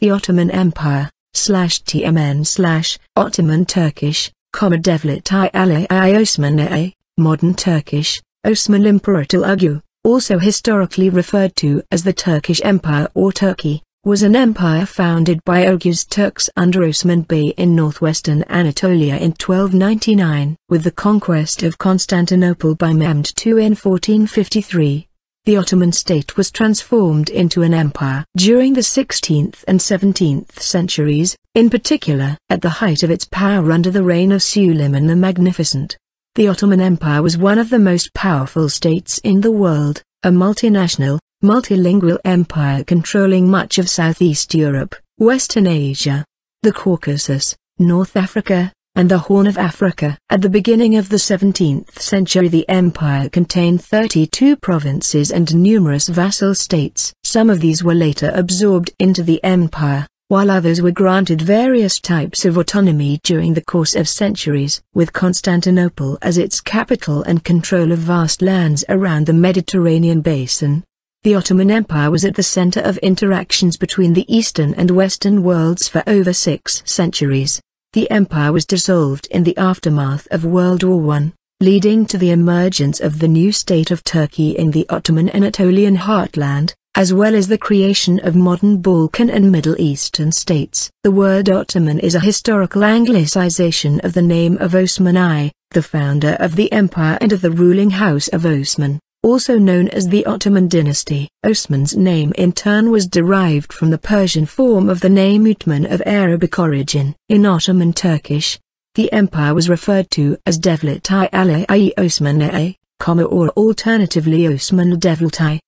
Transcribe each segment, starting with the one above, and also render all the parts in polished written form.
The Ottoman Empire, /TMN/ Ottoman Turkish, Devlet-i ʿAliyye-yi Osmâniyye, Modern Turkish, Osmanlı İmparatorluğu, also historically referred to as the Turkish Empire or Turkey, was an empire founded by Oghuz Turks under Osman I in northwestern Anatolia in 1299. With the conquest of Constantinople by Mehmed II in 1453, the Ottoman state was transformed into an empire. During the 16th and 17th centuries, in particular, at the height of its power under the reign of Suleiman the Magnificent, the Ottoman Empire was one of the most powerful states in the world, a multinational, multilingual empire controlling much of Southeast Europe, Western Asia, the Caucasus, North Africa, and the Horn of Africa. At the beginning of the 17th century the empire contained 32 provinces and numerous vassal states. Some of these were later absorbed into the empire, while others were granted various types of autonomy during the course of centuries. With Constantinople as its capital and control of vast lands around the Mediterranean basin, the Ottoman Empire was at the center of interactions between the Eastern and Western worlds for over 6 centuries. The empire was dissolved in the aftermath of World War I, leading to the emergence of the new state of Turkey in the Ottoman Anatolian heartland, as well as the creation of modern Balkan and Middle Eastern states. The word Ottoman is a historical anglicization of the name of Osman I, the founder of the empire and of the ruling house of Osman, also known as the Ottoman dynasty. Osman's name in turn was derived from the Persian form of the name Uthman of Arabic origin. In Ottoman Turkish, the empire was referred to as Devlet-i ʿAliyye-yi Osmâniyye, or alternatively Osmanlı Devlet-i.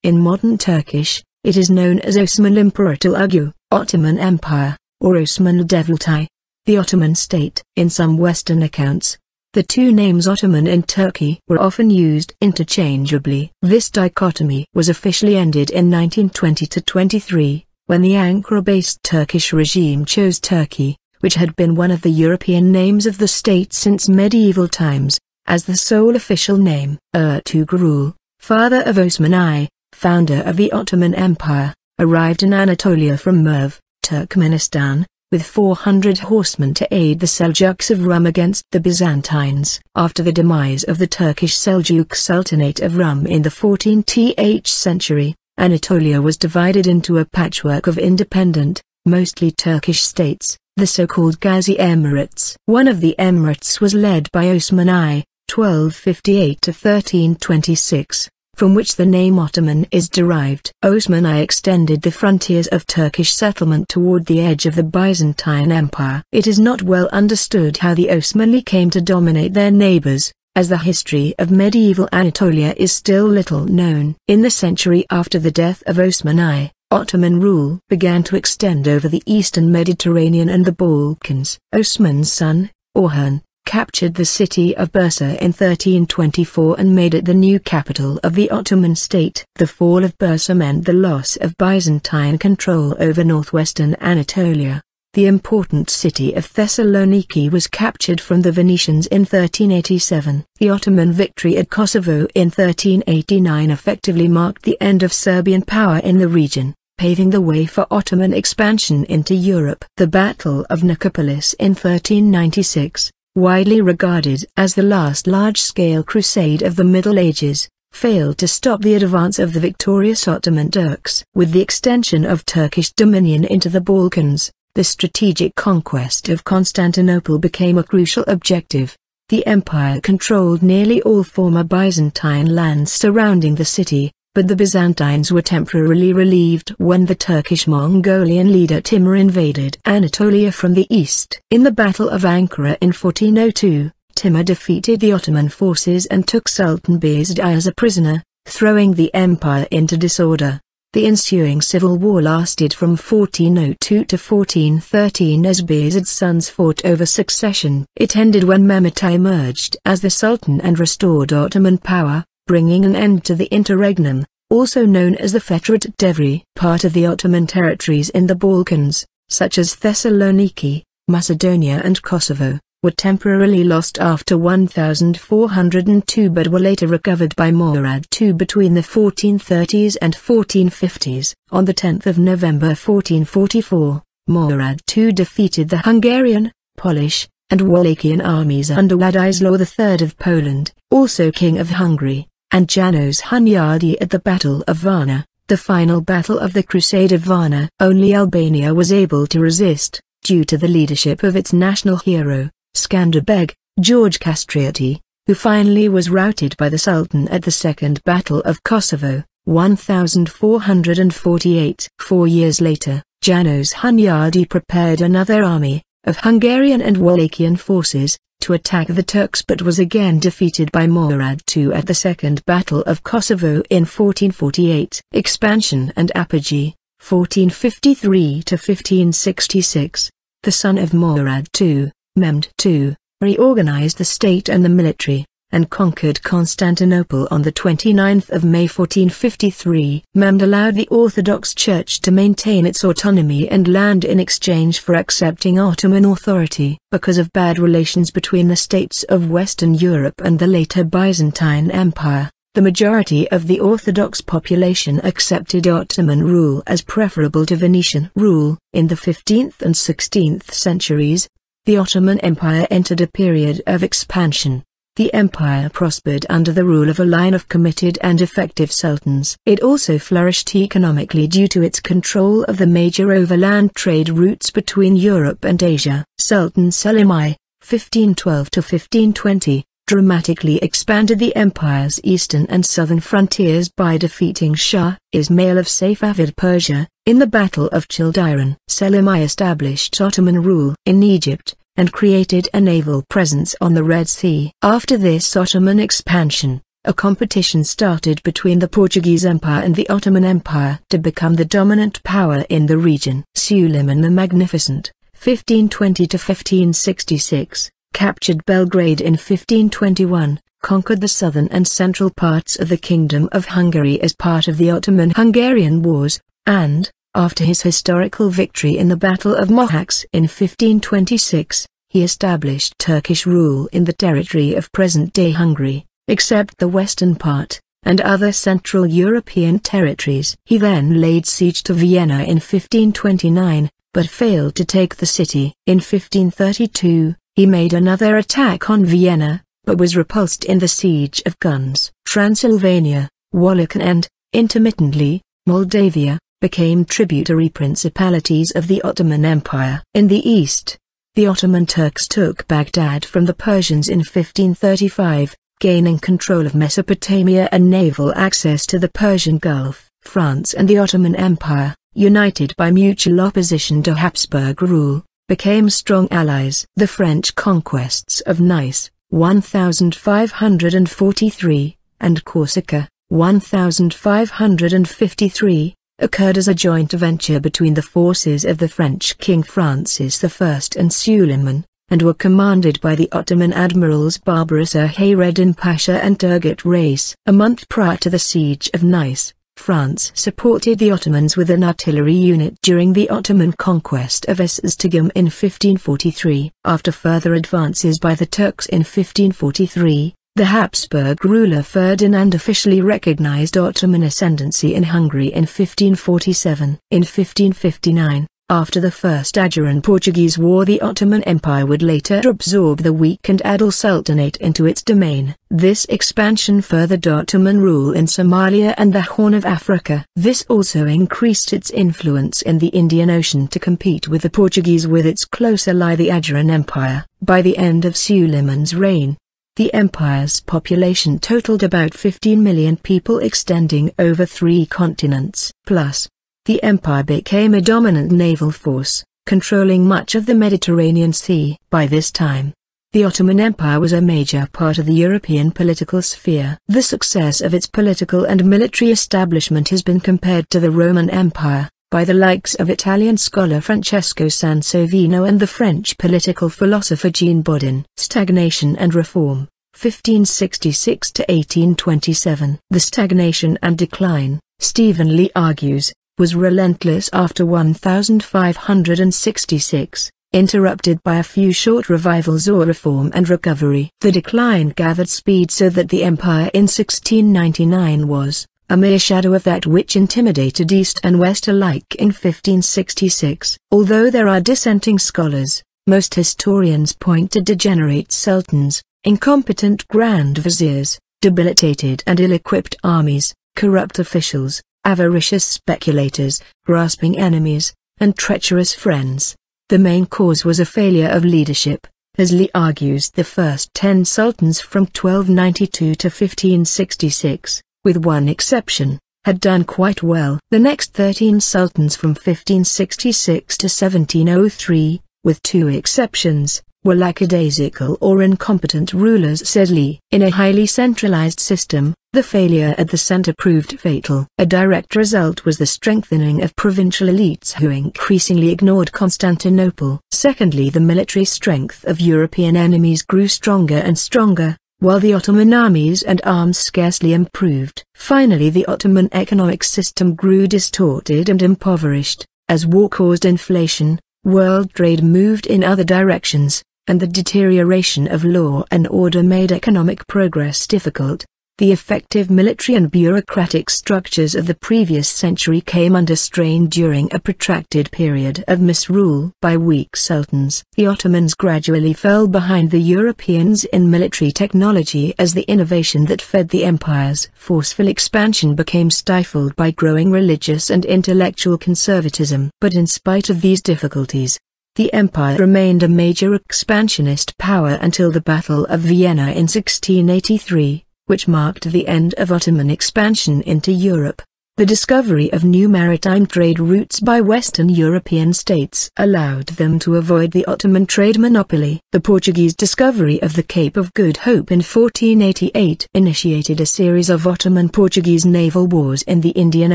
In modern Turkish, it is known as Osmanlı İmparatorluğu, Ottoman Empire, or Osmanlı Devleti, the Ottoman State. In some Western accounts, the two names Ottoman and Turkey were often used interchangeably. This dichotomy was officially ended in 1920-23, when the Ankara-based Turkish regime chose Turkey, which had been one of the European names of the state since medieval times, as the sole official name. Ertuğrul, father of Osman I, founder of the Ottoman Empire, arrived in Anatolia from Merv, Turkmenistan, with 400 horsemen to aid the Seljuks of Rum against the Byzantines. After the demise of the Turkish Seljuk Sultanate of Rum in the 14th century, Anatolia was divided into a patchwork of independent, mostly Turkish states, the so-called Ghazi emirates. One of the emirates was led by Osman I, 1258–1326. From which the name Ottoman is derived. Osman I extended the frontiers of Turkish settlement toward the edge of the Byzantine Empire. It is not well understood how the Osmanli came to dominate their neighbors, as the history of medieval Anatolia is still little known. In the century after the death of Osman I, Ottoman rule began to extend over the eastern Mediterranean and the Balkans. Osman's son, Orhan, captured the city of Bursa in 1324 and made it the new capital of the Ottoman state. The fall of Bursa meant the loss of Byzantine control over northwestern Anatolia. The important city of Thessaloniki was captured from the Venetians in 1387. The Ottoman victory at Kosovo in 1389 effectively marked the end of Serbian power in the region, paving the way for Ottoman expansion into Europe. The Battle of Nicopolis in 1396, widely regarded as the last large-scale crusade of the Middle Ages, failed to stop the advance of the victorious Ottoman Turks. With the extension of Turkish dominion into the Balkans, the strategic conquest of Constantinople became a crucial objective. The empire controlled nearly all former Byzantine lands surrounding the city, but the Byzantines were temporarily relieved when the Turkish-Mongolian leader Timur invaded Anatolia from the east. In the Battle of Ankara in 1402, Timur defeated the Ottoman forces and took Sultan Bayezid I as a prisoner, throwing the empire into disorder. The ensuing civil war lasted from 1402 to 1413 as Bayezid's sons fought over succession. It ended when Mehmet I emerged as the Sultan and restored Ottoman power, bringing an end to the interregnum, also known as the Fetret Devri. Part of the Ottoman territories in the Balkans, such as Thessaloniki, Macedonia and Kosovo, were temporarily lost after 1402 but were later recovered by Murad II between the 1430s and 1450s. On the 10th of November 1444, Murad II defeated the Hungarian, Polish, and Wallachian armies under Władysław III of Poland, also King of Hungary, and János Hunyadi at the Battle of Varna, the final battle of the Crusade of Varna. Only Albania was able to resist, due to the leadership of its national hero, Skanderbeg, George Castrioti, who finally was routed by the Sultan at the Second Battle of Kosovo, 1448. 4 years later, János Hunyadi prepared another army, of Hungarian and Wallachian forces, to attack the Turks but was again defeated by Murad II at the Second Battle of Kosovo in 1448. Expansion and apogee, 1453 to 1566. The son of Murad II, Mehmed II, reorganized the state and the military, and conquered Constantinople on the 29th of May 1453. Mehmed allowed the Orthodox Church to maintain its autonomy and land in exchange for accepting Ottoman authority. Because of bad relations between the states of Western Europe and the later Byzantine Empire, the majority of the Orthodox population accepted Ottoman rule as preferable to Venetian rule. In the 15th and 16th centuries, the Ottoman Empire entered a period of expansion. The empire prospered under the rule of a line of committed and effective sultans. It also flourished economically due to its control of the major overland trade routes between Europe and Asia. Sultan Selim I, 1512 to 1520, dramatically expanded the empire's eastern and southern frontiers by defeating Shah Ismail of Safavid Persia, in the Battle of Childiran. Selim I established Ottoman rule in Egypt, and created a naval presence on the Red Sea. After this Ottoman expansion, a competition started between the Portuguese Empire and the Ottoman Empire to become the dominant power in the region. Suleiman the Magnificent, 1520 to 1566, captured Belgrade in 1521, conquered the southern and central parts of the Kingdom of Hungary as part of the Ottoman-Hungarian Wars, and, after his historical victory in the Battle of Mohacs in 1526, he established Turkish rule in the territory of present-day Hungary, except the western part, and other Central European territories. He then laid siege to Vienna in 1529, but failed to take the city. In 1532, he made another attack on Vienna, but was repulsed in the Siege of Guns. Transylvania, Wallach and, intermittently, Moldavia, became tributary principalities of the Ottoman Empire. In the east, the Ottoman Turks took Baghdad from the Persians in 1535, gaining control of Mesopotamia and naval access to the Persian Gulf. France and the Ottoman Empire, united by mutual opposition to Habsburg rule, became strong allies. The French conquests of Nice, 1543, and Corsica, 1553, occurred as a joint venture between the forces of the French King Francis I and Suleiman, and were commanded by the Ottoman admirals Barbarossa Hayreddin Pasha and Turgut Reis. A month prior to the siege of Nice, France supported the Ottomans with an artillery unit during the Ottoman conquest of Esartegum in 1543. After further advances by the Turks in 1543, the Habsburg ruler Ferdinand officially recognized Ottoman ascendancy in Hungary in 1547. In 1559, after the First Algerine-Portuguese War, the Ottoman Empire would later absorb the weakened Adal Sultanate into its domain. This expansion furthered Ottoman rule in Somalia and the Horn of Africa. This also increased its influence in the Indian Ocean to compete with the Portuguese with its close ally the Algerine Empire. By the end of Suleiman's reign, the empire's population totaled about 15 million people extending over 3 continents. Plus, the empire became a dominant naval force, controlling much of the Mediterranean Sea. By this time, the Ottoman Empire was a major part of the European political sphere. The success of its political and military establishment has been compared to the Roman Empire, by the likes of Italian scholar Francesco Sansovino and the French political philosopher Jean Bodin. Stagnation and reform, 1566 to 1827. The stagnation and decline, Stephen Lee argues, was relentless after 1566, interrupted by a few short revivals or reform and recovery. The decline gathered speed so that the empire in 1699 was a mere shadow of that which intimidated East and West alike in 1566. Although there are dissenting scholars, most historians point to degenerate sultans, incompetent grand viziers, debilitated and ill-equipped armies, corrupt officials, avaricious speculators, grasping enemies, and treacherous friends. The main cause was a failure of leadership. As Lee argues, the first 10 sultans from 1292 to 1566, with one exception, had done quite well. The next 13 sultans from 1566 to 1703, with 2 exceptions, were lackadaisical or incompetent rulers, said Lee. In a highly centralized system, the failure at the center proved fatal. A direct result was the strengthening of provincial elites who increasingly ignored Constantinople. Secondly, the military strength of European enemies grew stronger and stronger, while the Ottoman armies and arms scarcely improved. Finally, the Ottoman economic system grew distorted and impoverished. As war caused inflation, world trade moved in other directions, and the deterioration of law and order made economic progress difficult. The effective military and bureaucratic structures of the previous century came under strain during a protracted period of misrule by weak sultans. The Ottomans gradually fell behind the Europeans in military technology as the innovation that fed the empire's forceful expansion became stifled by growing religious and intellectual conservatism. But in spite of these difficulties, the empire remained a major expansionist power until the Battle of Vienna in 1683. Which marked the end of Ottoman expansion into Europe. The discovery of new maritime trade routes by Western European states allowed them to avoid the Ottoman trade monopoly. The Portuguese discovery of the Cape of Good Hope in 1488 initiated a series of Ottoman-Portuguese naval wars in the Indian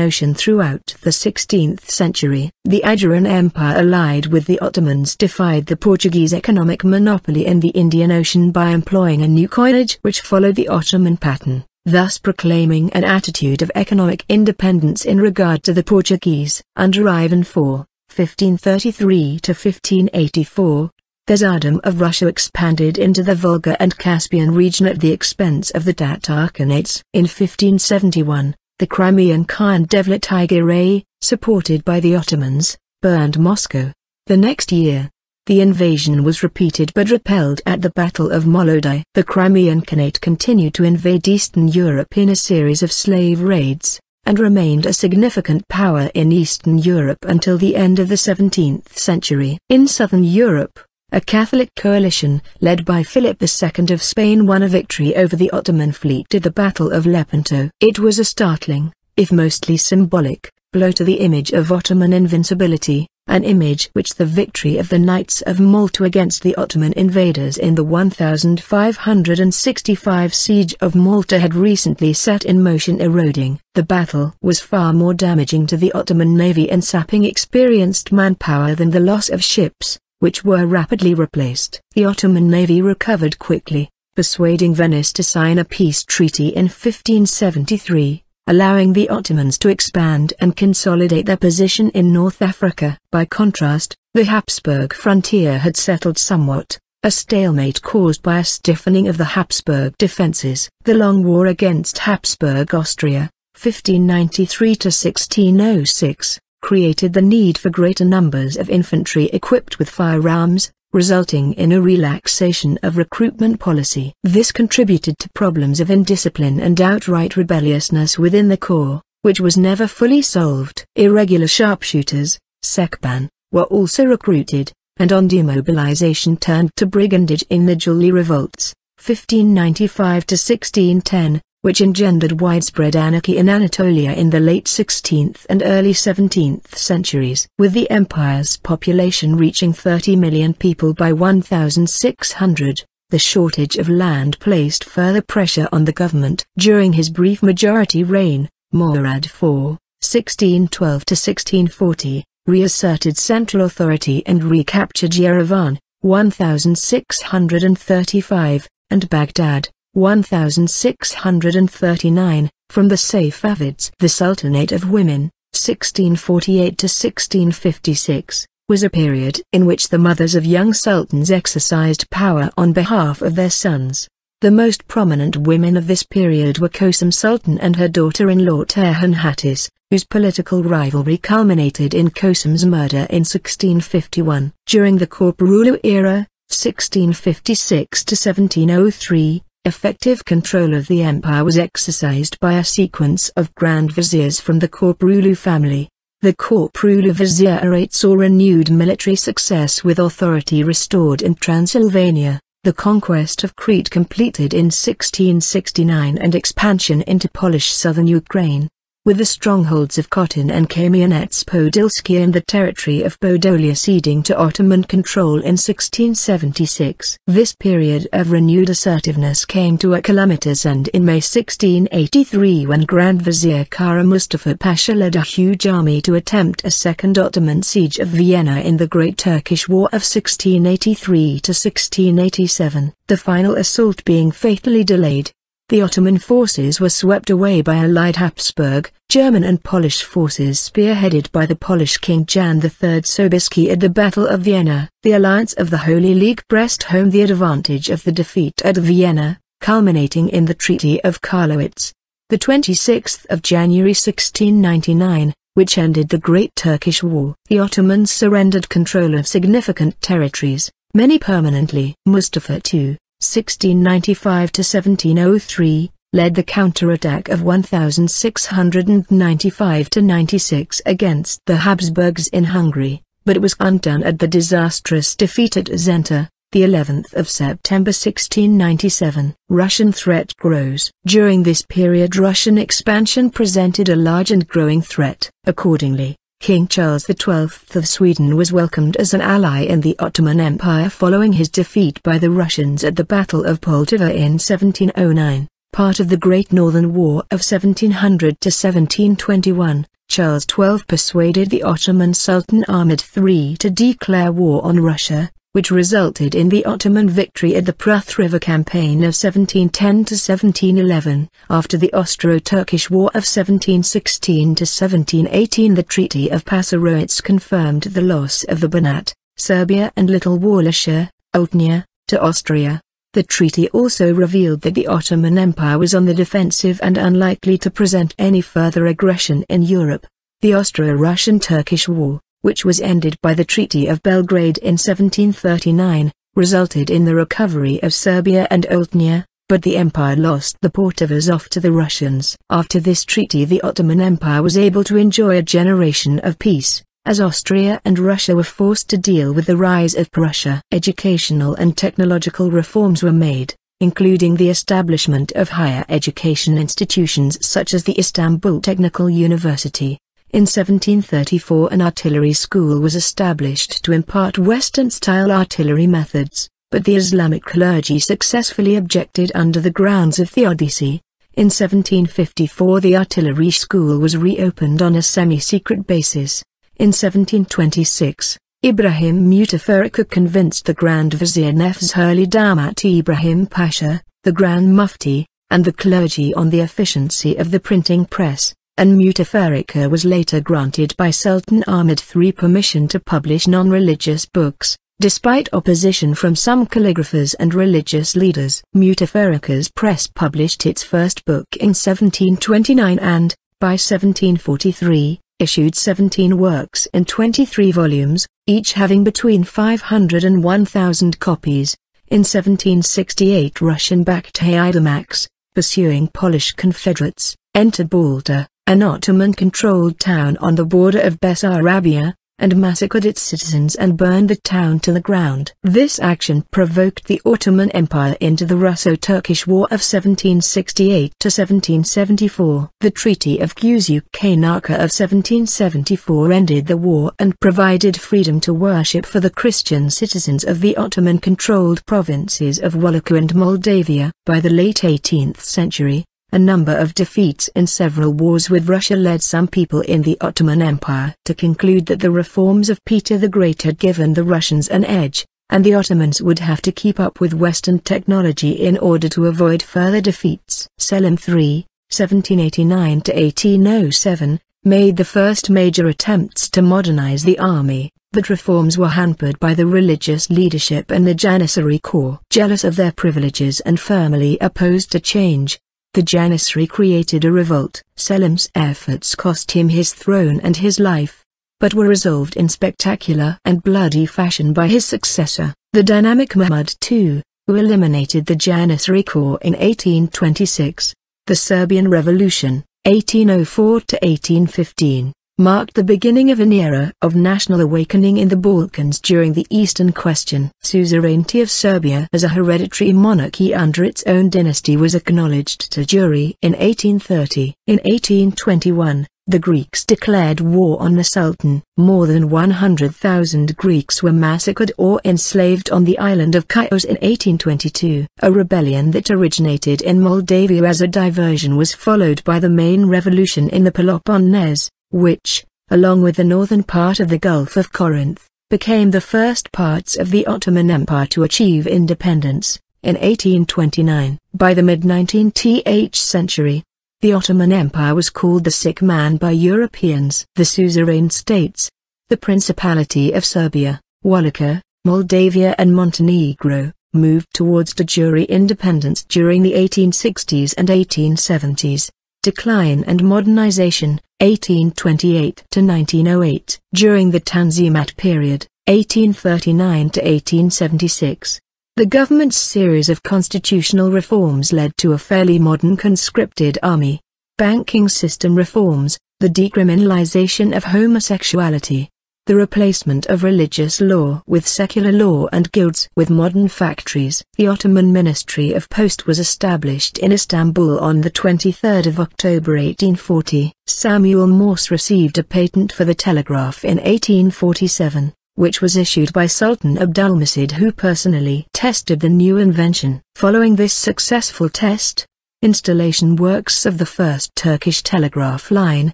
Ocean throughout the 16th century. The Ajuran Empire allied with the Ottomans defied the Portuguese economic monopoly in the Indian Ocean by employing a new coinage which followed the Ottoman pattern, thus proclaiming an attitude of economic independence in regard to the Portuguese. Under Ivan IV, 1533 to 1584, the Tsardom of Russia expanded into the Volga and Caspian region at the expense of the Tatarkanates. In 1571, the Crimean Khan Devlet-i, supported by the Ottomans, burned Moscow. The next year, the invasion was repeated but repelled at the Battle of Molodai. The Crimean Khanate continued to invade Eastern Europe in a series of slave raids, and remained a significant power in Eastern Europe until the end of the 17th century. In Southern Europe, a Catholic coalition led by Philip II of Spain won a victory over the Ottoman fleet at the Battle of Lepanto. It was a startling, if mostly symbolic, blow to the image of Ottoman invincibility, an image which the victory of the Knights of Malta against the Ottoman invaders in the 1565 siege of Malta had recently set in motion. Eroding. The battle was far more damaging to the Ottoman navy in sapping experienced manpower than the loss of ships, which were rapidly replaced. The Ottoman navy recovered quickly, persuading Venice to sign a peace treaty in 1573. Allowing the Ottomans to expand and consolidate their position in North Africa. By contrast, the Habsburg frontier had settled somewhat, a stalemate caused by a stiffening of the Habsburg defenses. The long war against Habsburg Austria, 1593 to 1606, created the need for greater numbers of infantry equipped with firearms, resulting in a relaxation of recruitment policy. This contributed to problems of indiscipline and outright rebelliousness within the corps, which was never fully solved. Irregular sharpshooters, sekban, were also recruited, and on demobilization turned to brigandage in the July revolts, 1595 to 1610, which engendered widespread anarchy in Anatolia in the late 16th and early 17th centuries. With the empire's population reaching 30 million people by 1600, the shortage of land placed further pressure on the government. During his brief majority reign, Murad IV, 1612 to 1640, reasserted central authority and recaptured Yerevan, 1635, and Baghdad, 1639, from the Safavids. The Sultanate of Women, 1648 to 1656, was a period in which the mothers of young sultans exercised power on behalf of their sons. The most prominent women of this period were Kösem Sultan and her daughter-in-law Turhan Hatice, whose political rivalry culminated in Kösem's murder in 1651. During the Korkmaz era, 1656 to 1703, effective control of the empire was exercised by a sequence of grand viziers from the Korkmaz family. The Korkmaz Vizierate saw renewed military success with authority restored in Transylvania, the conquest of Crete completed in 1669 and expansion into Polish southern Ukraine. With the strongholds of Khotin and Kamianets-Podilsky and the territory of Podolia ceding to Ottoman control in 1676. This period of renewed assertiveness came to a calamitous end in May 1683 when Grand Vizier Kara Mustafa Pasha led a huge army to attempt a second Ottoman siege of Vienna in the Great Turkish War of 1683 to 1687, the final assault being fatally delayed. The Ottoman forces were swept away by allied Habsburg, German and Polish forces spearheaded by the Polish King Jan III Sobieski at the Battle of Vienna. The alliance of the Holy League pressed home the advantage of the defeat at Vienna, culminating in the Treaty of Karlowitz. The 26th of January 1699, which ended the Great Turkish War. The Ottomans surrendered control of significant territories, many permanently. Mustafa II, 1695 to 1703, led the counterattack of 1695 to 96 against the Habsburgs in Hungary, but it was undone at the disastrous defeat at Zenta, the 11th of September 1697. Russian threat grows. During this period Russian expansion presented a large and growing threat. Accordingly, King Charles XII of Sweden was welcomed as an ally in the Ottoman Empire following his defeat by the Russians at the Battle of Poltava in 1709. Part of the Great Northern War of 1700 to 1721, Charles XII persuaded the Ottoman Sultan Ahmed III to declare war on Russia, which resulted in the Ottoman victory at the Pruth River Campaign of 1710 to 1711. After the Austro-Turkish War of 1716 to 1718, the Treaty of Passarowitz confirmed the loss of the Banat, Serbia and Little Wallachia, Oltenia, to Austria. The treaty also revealed that the Ottoman Empire was on the defensive and unlikely to present any further aggression in Europe. The Austro-Russian-Turkish War, which was ended by the Treaty of Belgrade in 1739, resulted in the recovery of Serbia and Oltenia, but the empire lost the port of Azov to the Russians. After this treaty the Ottoman Empire was able to enjoy a generation of peace, as Austria and Russia were forced to deal with the rise of Prussia. Educational and technological reforms were made, including the establishment of higher education institutions such as the Istanbul Technical University. In 1734 an artillery school was established to impart Western-style artillery methods, but the Islamic clergy successfully objected under the grounds of theodicy. In 1754 the artillery school was reopened on a semi-secret basis. In 1726, Ibrahim Mutafarika convinced the Grand Vizier Nefzhurli Damat Ibrahim Pasha, the Grand Mufti, and the clergy on the efficiency of the printing press, and Mutafarika was later granted by Sultan Ahmed III permission to publish non-religious books, despite opposition from some calligraphers and religious leaders. Mutafarika's press published its first book in 1729 and, by 1743, issued 17 works in 23 volumes, each having between 500 and 1,000 copies. In 1768 Russian-backed Haidamaks, pursuing Polish Confederates, entered Balta, an Ottoman-controlled town on the border of Bessarabia, and massacred its citizens and burned the town to the ground. This action provoked the Ottoman Empire into the Russo-Turkish War of 1768 to 1774. The Treaty of Küçükçayırca of 1774 ended the war and provided freedom to worship for the Christian citizens of the Ottoman-controlled provinces of Wallachia and Moldavia. By the late 18th century, a number of defeats in several wars with Russia led some people in the Ottoman Empire to conclude that the reforms of Peter the Great had given the Russians an edge, and the Ottomans would have to keep up with Western technology in order to avoid further defeats. Selim III, 1789 to 1807, made the first major attempts to modernize the army, but reforms were hampered by the religious leadership and the Janissary corps. Jealous of their privileges and firmly opposed to change, the Janissary created a revolt. Selim's efforts cost him his throne and his life, but were resolved in spectacular and bloody fashion by his successor, the dynamic Muhammad II, who eliminated the Janissary corps in 1826. The Serbian Revolution, 1804–1815, marked the beginning of an era of national awakening in the Balkans during the Eastern Question. Suzerainty of Serbia as a hereditary monarchy under its own dynasty was acknowledged de jure in 1830. In 1821, the Greeks declared war on the Sultan. More than 100,000 Greeks were massacred or enslaved on the island of Chios in 1822. A rebellion that originated in Moldavia as a diversion was followed by the main revolution in the Peloponnese, which, along with the northern part of the Gulf of Corinth, became the first parts of the Ottoman Empire to achieve independence, in 1829. By the mid-19th century, the Ottoman Empire was called the sick man by Europeans. The suzerain states, the Principality of Serbia, Wallachia, Moldavia and Montenegro, moved towards de jure independence during the 1860s and 1870s. Decline and modernization, 1828–1908. During the Tanzimat period, 1839–1876. The government's series of constitutional reforms led to a fairly modern conscripted army, banking system reforms, the decriminalization of homosexuality, the replacement of religious law with secular law and guilds with modern factories. The Ottoman Ministry of Post was established in Istanbul on the 23rd of October 1840. Samuel Morse received a patent for the telegraph in 1847. Which was issued by Sultan Abdülmecid, who personally tested the new invention. Following this successful test, installation works of the first Turkish telegraph line,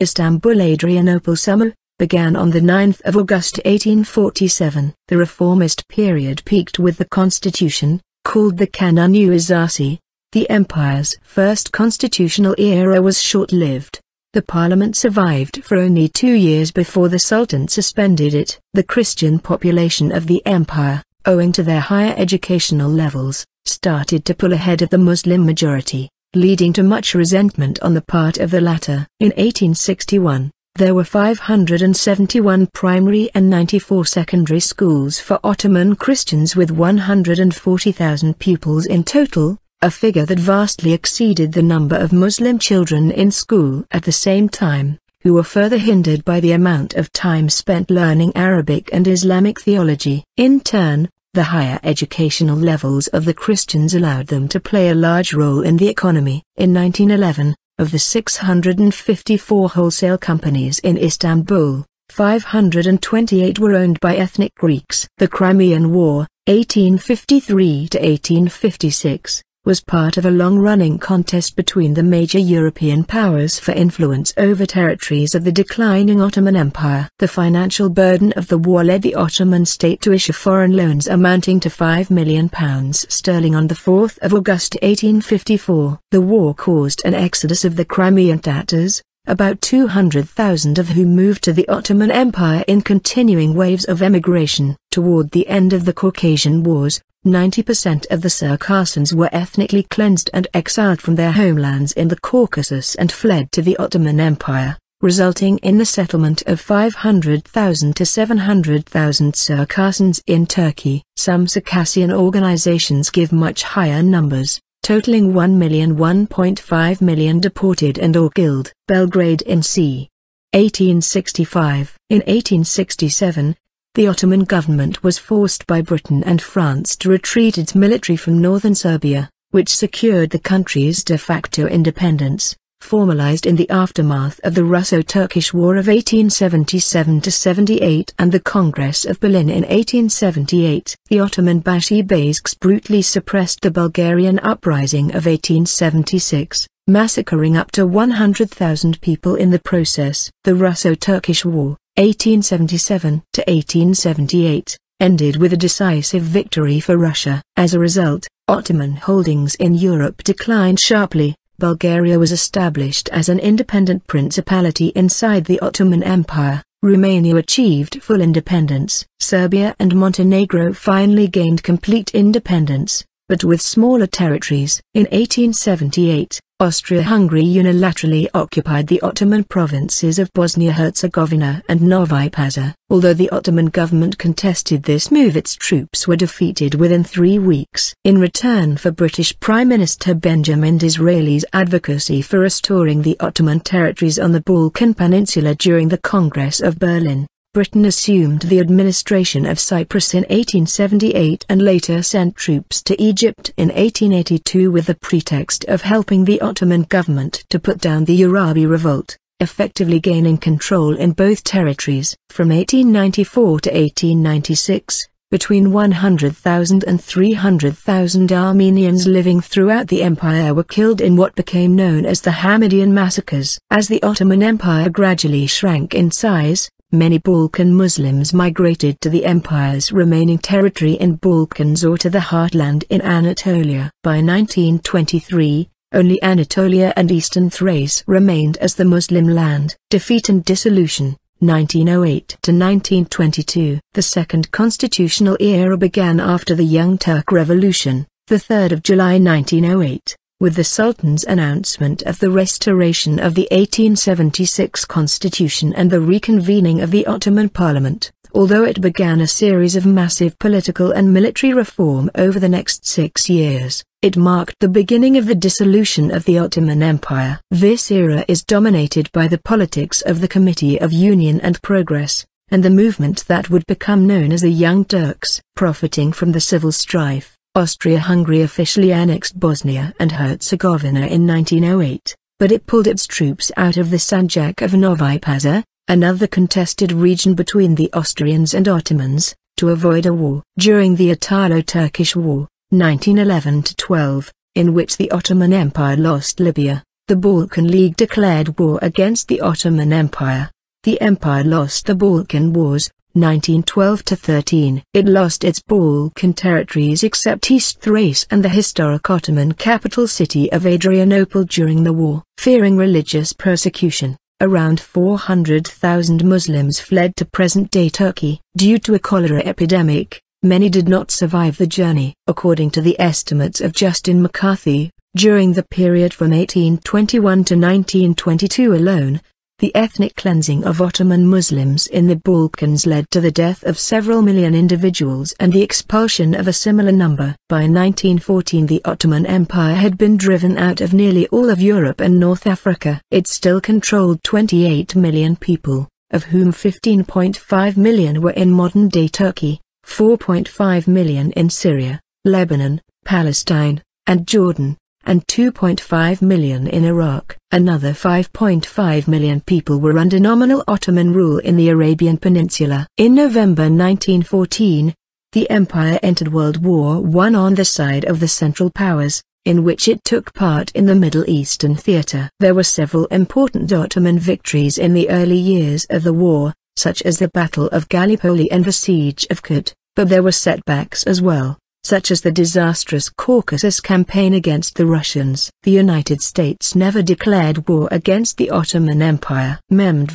Istanbul-Adrianople Sumu, began on the 9th of August 1847. The reformist period peaked with the constitution, called the Kanunu Asasi. The empire's first constitutional era was short-lived. The parliament survived for only 2 years before the Sultan suspended it. The Christian population of the empire, owing to their higher educational levels, started to pull ahead of the Muslim majority, leading to much resentment on the part of the latter. In 1861, there were 571 primary and 94 secondary schools for Ottoman Christians with 140,000 pupils in total, a figure that vastly exceeded the number of Muslim children in school at the same time, who were further hindered by the amount of time spent learning Arabic and Islamic theology. In turn, the higher educational levels of the Christians allowed them to play a large role in the economy. In 1911, of the 654 wholesale companies in Istanbul, 528 were owned by ethnic Greeks. The Crimean War, 1853–1856, was part of a long-running contest between the major European powers for influence over territories of the declining Ottoman Empire. The financial burden of the war led the Ottoman state to issue foreign loans amounting to £5 million on the 4th of August 1854. The war caused an exodus of the Crimean Tatars, about 200,000 of whom moved to the Ottoman Empire in continuing waves of emigration. Toward the end of the Caucasian Wars, 90% of the Circassians were ethnically cleansed and exiled from their homelands in the Caucasus and fled to the Ottoman Empire, resulting in the settlement of 500,000 to 700,000 Circassians in Turkey. Some Circassian organizations give much higher numbers, totaling 1.5 million deported and or killed. Belgrade in c. 1865. In 1867, the Ottoman government was forced by Britain and France to retreat its military from northern Serbia, which secured the country's de facto independence, formalized in the aftermath of the Russo-Turkish War of 1877–78 and the Congress of Berlin in 1878. The Ottoman Bashibasks brutally suppressed the Bulgarian uprising of 1876, massacring up to 100,000 people in the process. The Russo-Turkish War, 1877–1878, ended with a decisive victory for Russia. As a result, Ottoman holdings in Europe declined sharply, Bulgaria was established as an independent principality inside the Ottoman Empire. Romania achieved full independence. Serbia and Montenegro finally gained complete independence, but with smaller territories. In 1878, Austria-Hungary unilaterally occupied the Ottoman provinces of Bosnia-Herzegovina and Novi Pazar. Although the Ottoman government contested this move, its troops were defeated within 3 weeks. In return for British Prime Minister Benjamin Disraeli's advocacy for restoring the Ottoman territories on the Balkan Peninsula during the Congress of Berlin, Britain assumed the administration of Cyprus in 1878 and later sent troops to Egypt in 1882 with the pretext of helping the Ottoman government to put down the Urabi revolt, effectively gaining control in both territories. From 1894 to 1896, between 100,000 and 300,000 Armenians living throughout the empire were killed in what became known as the Hamidian massacres. As the Ottoman Empire gradually shrank in size, many Balkan Muslims migrated to the empire's remaining territory in Balkans or to the heartland in Anatolia. By 1923, only Anatolia and Eastern Thrace remained as the Muslim land. Defeat and dissolution, 1908 to 1922. The second constitutional era began after the Young Turk Revolution, the 3rd of July 1908. With the Sultan's announcement of the restoration of the 1876 constitution and the reconvening of the Ottoman Parliament. Although it began a series of massive political and military reform over the next 6 years, it marked the beginning of the dissolution of the Ottoman Empire. This era is dominated by the politics of the Committee of Union and Progress, and the movement that would become known as the Young Turks. Profiting from the civil strife, Austria-Hungary officially annexed Bosnia and Herzegovina in 1908, but it pulled its troops out of the Seljuk of Novi Pazar, another contested region between the Austrians and Ottomans, to avoid a war. During the Italo-Turkish War, 1911-12, in which the Ottoman Empire lost Libya, the Balkan League declared war against the Ottoman Empire. The empire lost the Balkan Wars, 1912-13. It lost its Balkan territories except East Thrace and the historic Ottoman capital city of Adrianople during the war. Fearing religious persecution, around 400,000 Muslims fled to present-day Turkey. Due to a cholera epidemic, many did not survive the journey. According to the estimates of Justin McCarthy, during the period from 1821 to 1922 alone, the ethnic cleansing of Ottoman Muslims in the Balkans led to the death of several million individuals and the expulsion of a similar number. By 1914 the Ottoman Empire had been driven out of nearly all of Europe and North Africa. It still controlled 28 million people, of whom 15.5 million were in modern-day Turkey, 4.5 million in Syria, Lebanon, Palestine, and Jordan, and 2.5 million in Iraq. Another 5.5 million people were under nominal Ottoman rule in the Arabian Peninsula. In November 1914, the empire entered World War I on the side of the Central Powers, in which it took part in the Middle Eastern theater. There were several important Ottoman victories in the early years of the war, such as the Battle of Gallipoli and the Siege of Kut, but there were setbacks as well, such as the disastrous Caucasus campaign against the Russians. The United States never declared war against the Ottoman Empire. Mehmed,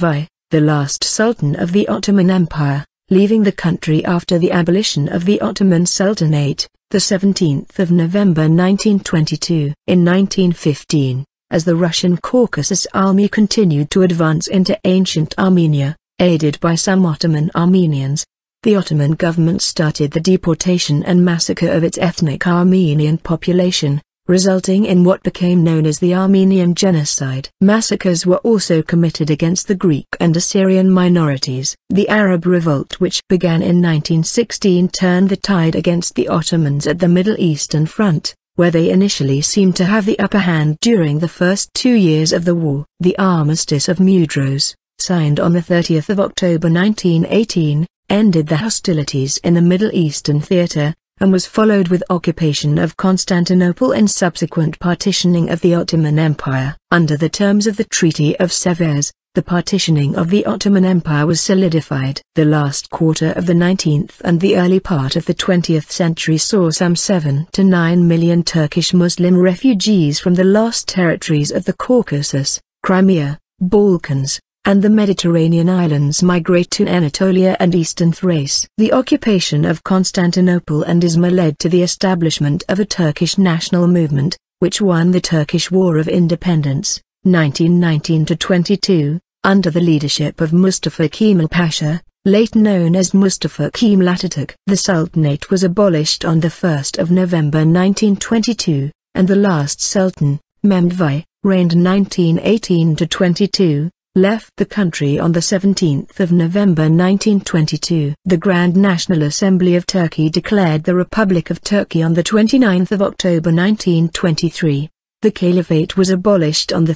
the last Sultan of the Ottoman Empire, leaving the country after the abolition of the Ottoman Sultanate, the 17th of November 1922. In 1915, as the Russian Caucasus army continued to advance into ancient Armenia, aided by some Ottoman Armenians, the Ottoman government started the deportation and massacre of its ethnic Armenian population, resulting in what became known as the Armenian Genocide. Massacres were also committed against the Greek and Assyrian minorities. The Arab Revolt, which began in 1916, turned the tide against the Ottomans at the Middle Eastern front, where they initially seemed to have the upper hand during the first 2 years of the war. The Armistice of Mudros, signed on the 30th of October 1918, ended the hostilities in the Middle Eastern theater, and was followed with occupation of Constantinople and subsequent partitioning of the Ottoman Empire. Under the terms of the Treaty of Sevres, the partitioning of the Ottoman Empire was solidified. The last quarter of the 19th and the early part of the 20th century saw some 7 to 9 million Turkish Muslim refugees from the lost territories of the Caucasus, Crimea, Balkans, and the Mediterranean islands migrate to Anatolia and eastern Thrace. The occupation of Constantinople and Izmir led to the establishment of a Turkish national movement, which won the Turkish War of Independence, 1919–22, under the leadership of Mustafa Kemal Pasha, late known as Mustafa Kemal Atatürk. The Sultanate was abolished on 1 November 1922, and the last Sultan, Mehmed V, reigned 1918–22, left the country on 17 November 1922. The Grand National Assembly of Turkey declared the Republic of Turkey on 29 October 1923. The Caliphate was abolished on 3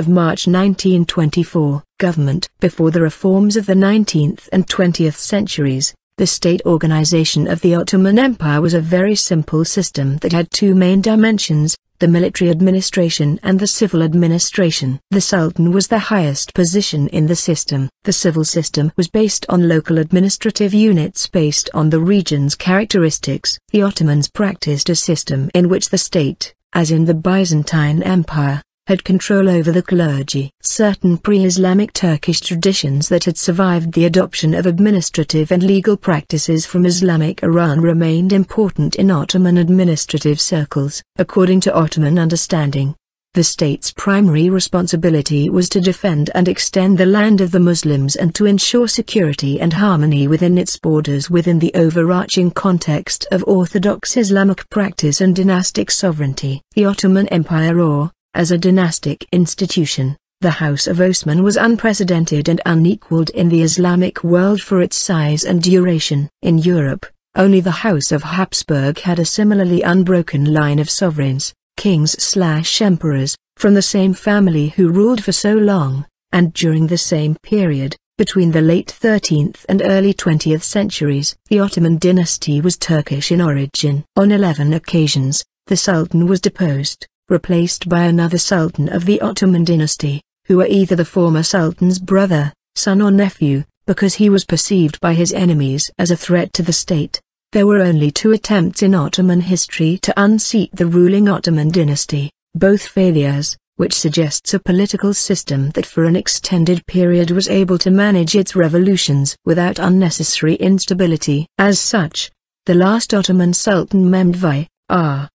March 1924. Government. Before the reforms of the 19th and 20th centuries, the state organization of the Ottoman Empire was a very simple system that had two main dimensions: the military administration and the civil administration. The Sultan was the highest position in the system. The civil system was based on local administrative units based on the region's characteristics. The Ottomans practiced a system in which the state, as in the Byzantine Empire, had control over the clergy. Certain pre-Islamic Turkish traditions that had survived the adoption of administrative and legal practices from Islamic Iran remained important in Ottoman administrative circles. According to Ottoman understanding, the state's primary responsibility was to defend and extend the land of the Muslims and to ensure security and harmony within its borders within the overarching context of Orthodox Islamic practice and dynastic sovereignty. The Ottoman Empire, or, as a dynastic institution, the House of Osman was unprecedented and unequaled in the Islamic world for its size and duration. In Europe, only the House of Habsburg had a similarly unbroken line of sovereigns, kings/emperors, from the same family who ruled for so long, and during the same period, between the late 13th and early 20th centuries. The Ottoman dynasty was Turkish in origin. On 11 occasions, the Sultan was deposed, replaced by another Sultan of the Ottoman dynasty, who were either the former Sultan's brother, son or nephew, because he was perceived by his enemies as a threat to the state. There were only 2 attempts in Ottoman history to unseat the ruling Ottoman dynasty, both failures, which suggests a political system that for an extended period was able to manage its revolutions without unnecessary instability. As such, the last Ottoman Sultan Mehmed V, R.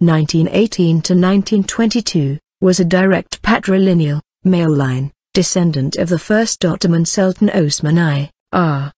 1918–1922, was a direct patrilineal, male line, descendant of the first Ottoman Sultan Osman I, R.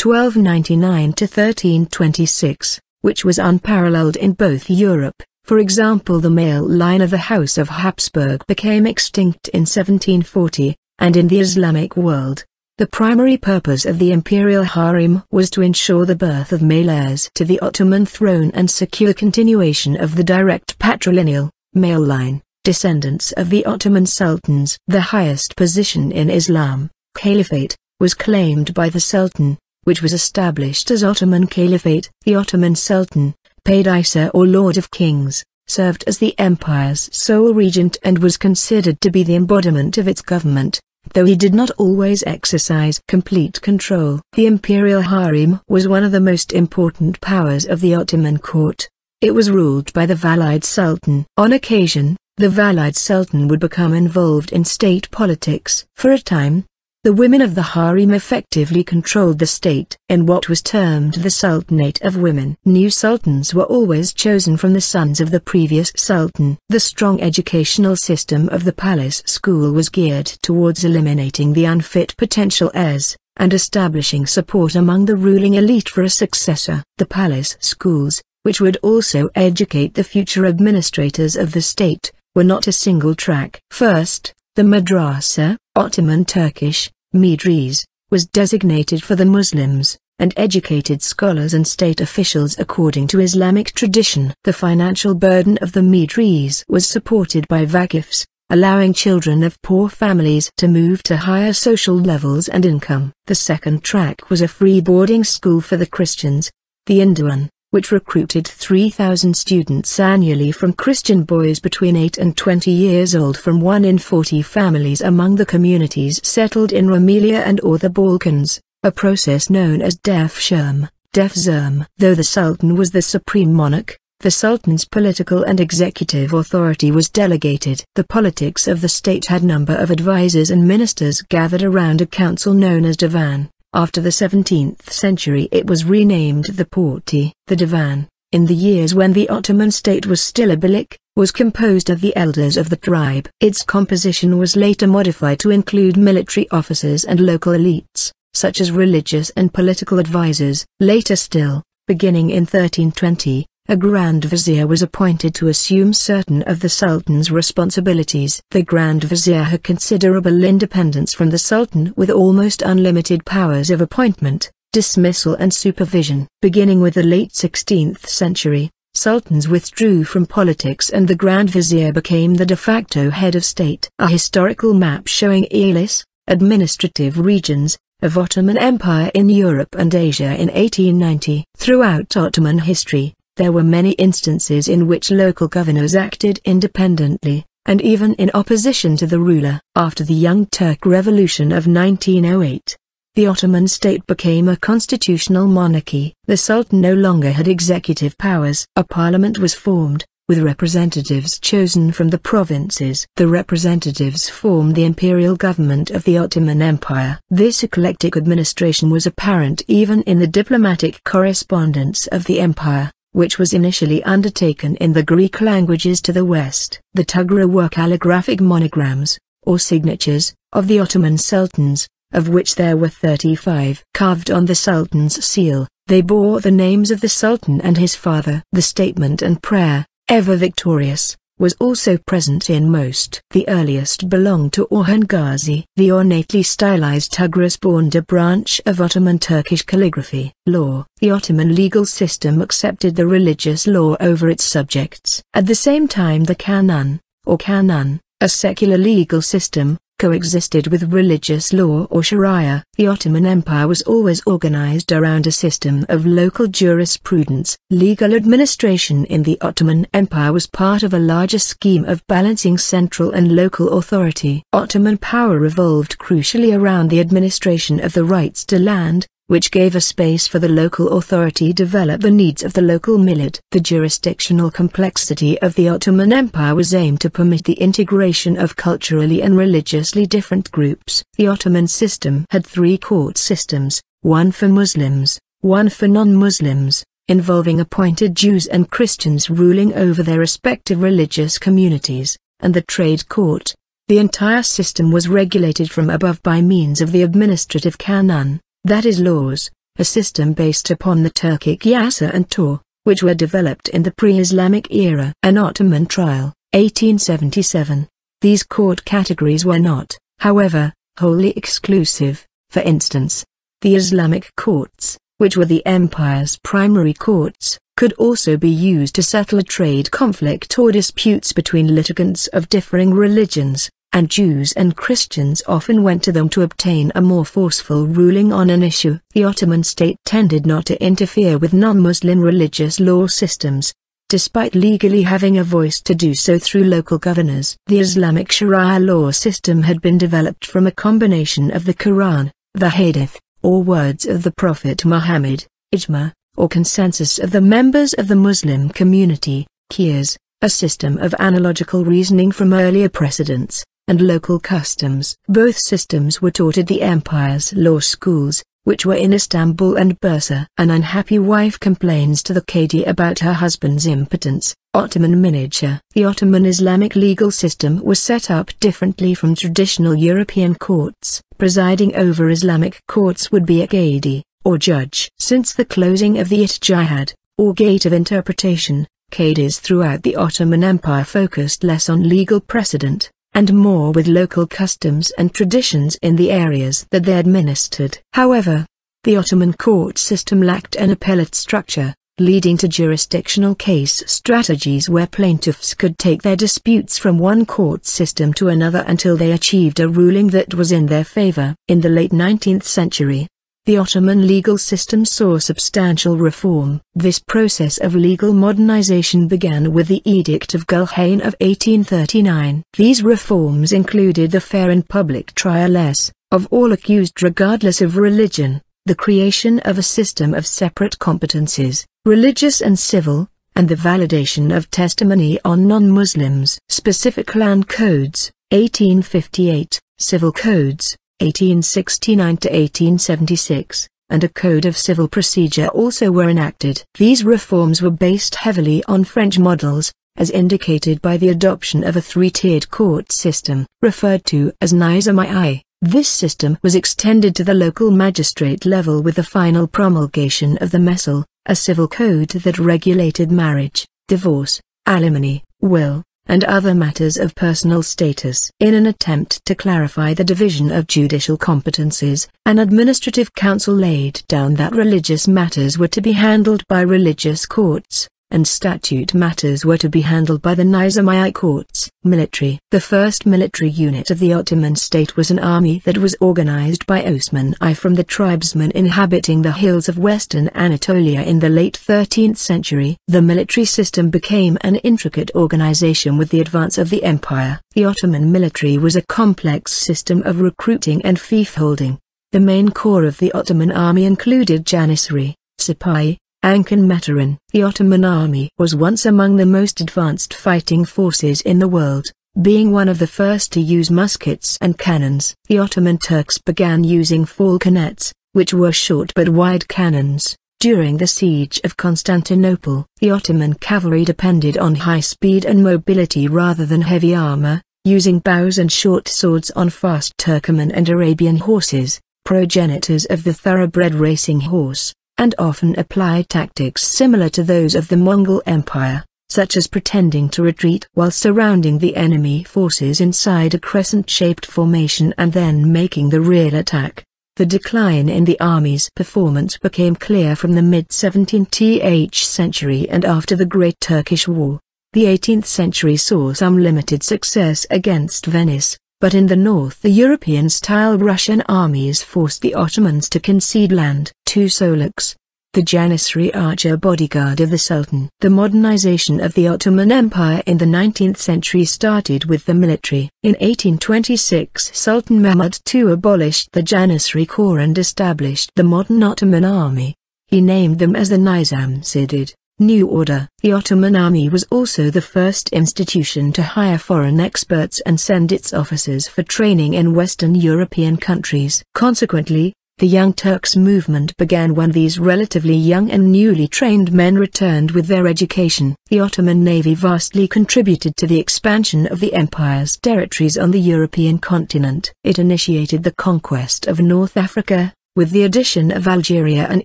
1299–1326, which was unparalleled in both Europe. For example, the male line of the House of Habsburg became extinct in 1740, and in the Islamic world, the primary purpose of the imperial harem was to ensure the birth of male heirs to the Ottoman throne and secure continuation of the direct patrilineal, male line, descendants of the Ottoman sultans. The highest position in Islam, caliphate, was claimed by the sultan, which was established as Ottoman Caliphate. The Ottoman Sultan, Padişah or Lord of Kings, served as the empire's sole regent and was considered to be the embodiment of its government, though he did not always exercise complete control. The imperial harem was one of the most important powers of the Ottoman court. It was ruled by the Valide Sultan. On occasion, the Valide Sultan would become involved in state politics. For a time, the women of the harem effectively controlled the state in what was termed the Sultanate of Women. New sultans were always chosen from the sons of the previous sultan. The strong educational system of the palace school was geared towards eliminating the unfit potential heirs, and establishing support among the ruling elite for a successor. The palace schools, which would also educate the future administrators of the state, were not a single track. First, the madrasa, Ottoman Turkish, Medrese, was designated for the Muslims, and educated scholars and state officials according to Islamic tradition. The financial burden of the Medrese was supported by vakifs, allowing children of poor families to move to higher social levels and income. The second track was a free boarding school for the Christians, the Induan, which recruited 3,000 students annually from Christian boys between 8 and 20 years old from 1 in 40 families among the communities settled in Rumelia and/or the Balkans, a process known as devshirme. Though the Sultan was the supreme monarch, the Sultan's political and executive authority was delegated. The politics of the state had a number of advisors and ministers gathered around a council known as divan. After the 17th century it was renamed the Porti. The divan, in the years when the Ottoman state was still a beylik, was composed of the elders of the tribe. Its composition was later modified to include military officers and local elites, such as religious and political advisors. Later still, beginning in 1320, a Grand Vizier was appointed to assume certain of the Sultan's responsibilities. The Grand Vizier had considerable independence from the Sultan with almost unlimited powers of appointment, dismissal and supervision. Beginning with the late 16th century, sultans withdrew from politics and the Grand Vizier became the de facto head of state. A historical map showing Elis, administrative regions, of Ottoman Empire in Europe and Asia in 1890. Throughout Ottoman history, there were many instances in which local governors acted independently, and even in opposition to the ruler. After the Young Turk Revolution of 1908, the Ottoman state became a constitutional monarchy. The Sultan no longer had executive powers. A parliament was formed, with representatives chosen from the provinces. The representatives formed the imperial government of the Ottoman Empire. This eclectic administration was apparent even in the diplomatic correspondence of the empire, which was initially undertaken in the Greek languages to the west. The Tughra were calligraphic monograms, or signatures, of the Ottoman sultans, of which there were 35. Carved on the sultan's seal, they bore the names of the sultan and his father. The statement and prayer, ever victorious, was also present in most. The earliest belonged to Orhan Ghazi. The ornately stylized Tughra spawned a branch of Ottoman Turkish calligraphy. Law. The Ottoman legal system accepted the religious law over its subjects. At the same time the Kanun, or Kanun, a secular legal system, coexisted with religious law or Sharia. The Ottoman Empire was always organized around a system of local jurisprudence. Legal administration in the Ottoman Empire was part of a larger scheme of balancing central and local authority. Ottoman power revolved crucially around the administration of the rights to land, which gave a space for the local authority to develop the needs of the local millet. The jurisdictional complexity of the Ottoman Empire was aimed to permit the integration of culturally and religiously different groups. The Ottoman system had 3 court systems, one for Muslims, one for non-Muslims, involving appointed Jews and Christians ruling over their respective religious communities, and the trade court. The entire system was regulated from above by means of the administrative kanun, that is laws, a system based upon the Turkic yasa and tor, which were developed in the pre-Islamic era. An Ottoman trial, 1877. These court categories were not, however, wholly exclusive. For instance, the Islamic courts, which were the empire's primary courts, could also be used to settle a trade conflict or disputes between litigants of differing religions, and Jews and Christians often went to them to obtain a more forceful ruling on an issue. The Ottoman state tended not to interfere with non-Muslim religious law systems, despite legally having a voice to do so through local governors. The Islamic Sharia law system had been developed from a combination of the Quran, the Hadith, or words of the Prophet Muhammad, ijma, or consensus of the members of the Muslim community, qiyas, a system of analogical reasoning from earlier precedents, and local customs. Both systems were taught at the empire's law schools, which were in Istanbul and Bursa. An unhappy wife complains to the Qadi about her husband's impotence. Ottoman miniature. The Ottoman Islamic legal system was set up differently from traditional European courts. Presiding over Islamic courts would be a Qadi, or judge. Since the closing of the Ijtihad, or gate of interpretation, Qadis throughout the Ottoman Empire focused less on legal precedent, and more with local customs and traditions in the areas that they administered. However, the Ottoman court system lacked an appellate structure, leading to jurisdictional case strategies where plaintiffs could take their disputes from one court system to another until they achieved a ruling that was in their favor. In the late 19th century, The Ottoman legal system saw substantial reform. This process of legal modernization began with the Edict of Gülhane of 1839. These reforms included the fair and public trial of all accused regardless of religion, the creation of a system of separate competencies, religious and civil, and the validation of testimony on non-Muslims. Specific land codes, 1858, civil codes, 1869 to 1876, and a code of civil procedure also were enacted. These reforms were based heavily on French models, as indicated by the adoption of a three-tiered court system, referred to as nizam-i. This system was extended to the local magistrate level with the final promulgation of the Mesul, a civil code that regulated marriage, divorce, alimony, will, and other matters of personal status. In an attempt to clarify the division of judicial competencies, an administrative council laid down that religious matters were to be handled by religious courts, and statute matters were to be handled by the nizam-i courts. Military. The first military unit of the Ottoman state was an army that was organized by Osman I from the tribesmen inhabiting the hills of western Anatolia in the late 13th century. The military system became an intricate organization with the advance of the empire. The Ottoman military was a complex system of recruiting and fief-holding. The main corps of the Ottoman army included Janissary, Sipahi, Ankan Meteran. The Ottoman army was once among the most advanced fighting forces in the world, being one of the first to use muskets and cannons. The Ottoman Turks began using falconets, which were short but wide cannons, during the siege of Constantinople. The Ottoman cavalry depended on high speed and mobility rather than heavy armor, using bows and short swords on fast Turkoman and Arabian horses, progenitors of the thoroughbred racing horse, and often applied tactics similar to those of the Mongol Empire, such as pretending to retreat while surrounding the enemy forces inside a crescent-shaped formation and then making the real attack. The decline in the army's performance became clear from the mid-17th century and after the Great Turkish War. The 18th century saw some limited success against Venice, but in the north the European-style Russian armies forced the Ottomans to concede land to Seljuks, the Janissary archer bodyguard of the Sultan. The modernization of the Ottoman Empire in the 19th century started with the military. In 1826 Sultan Mehmed II abolished the Janissary Corps and established the modern Ottoman army. He named them as the Nizam-Sided, New Order. The Ottoman army was also the first institution to hire foreign experts and send its officers for training in Western European countries. Consequently, the Young Turks movement began when these relatively young and newly trained men returned with their education. The Ottoman navy vastly contributed to the expansion of the empire's territories on the European continent. It initiated the conquest of North Africa, with the addition of Algeria and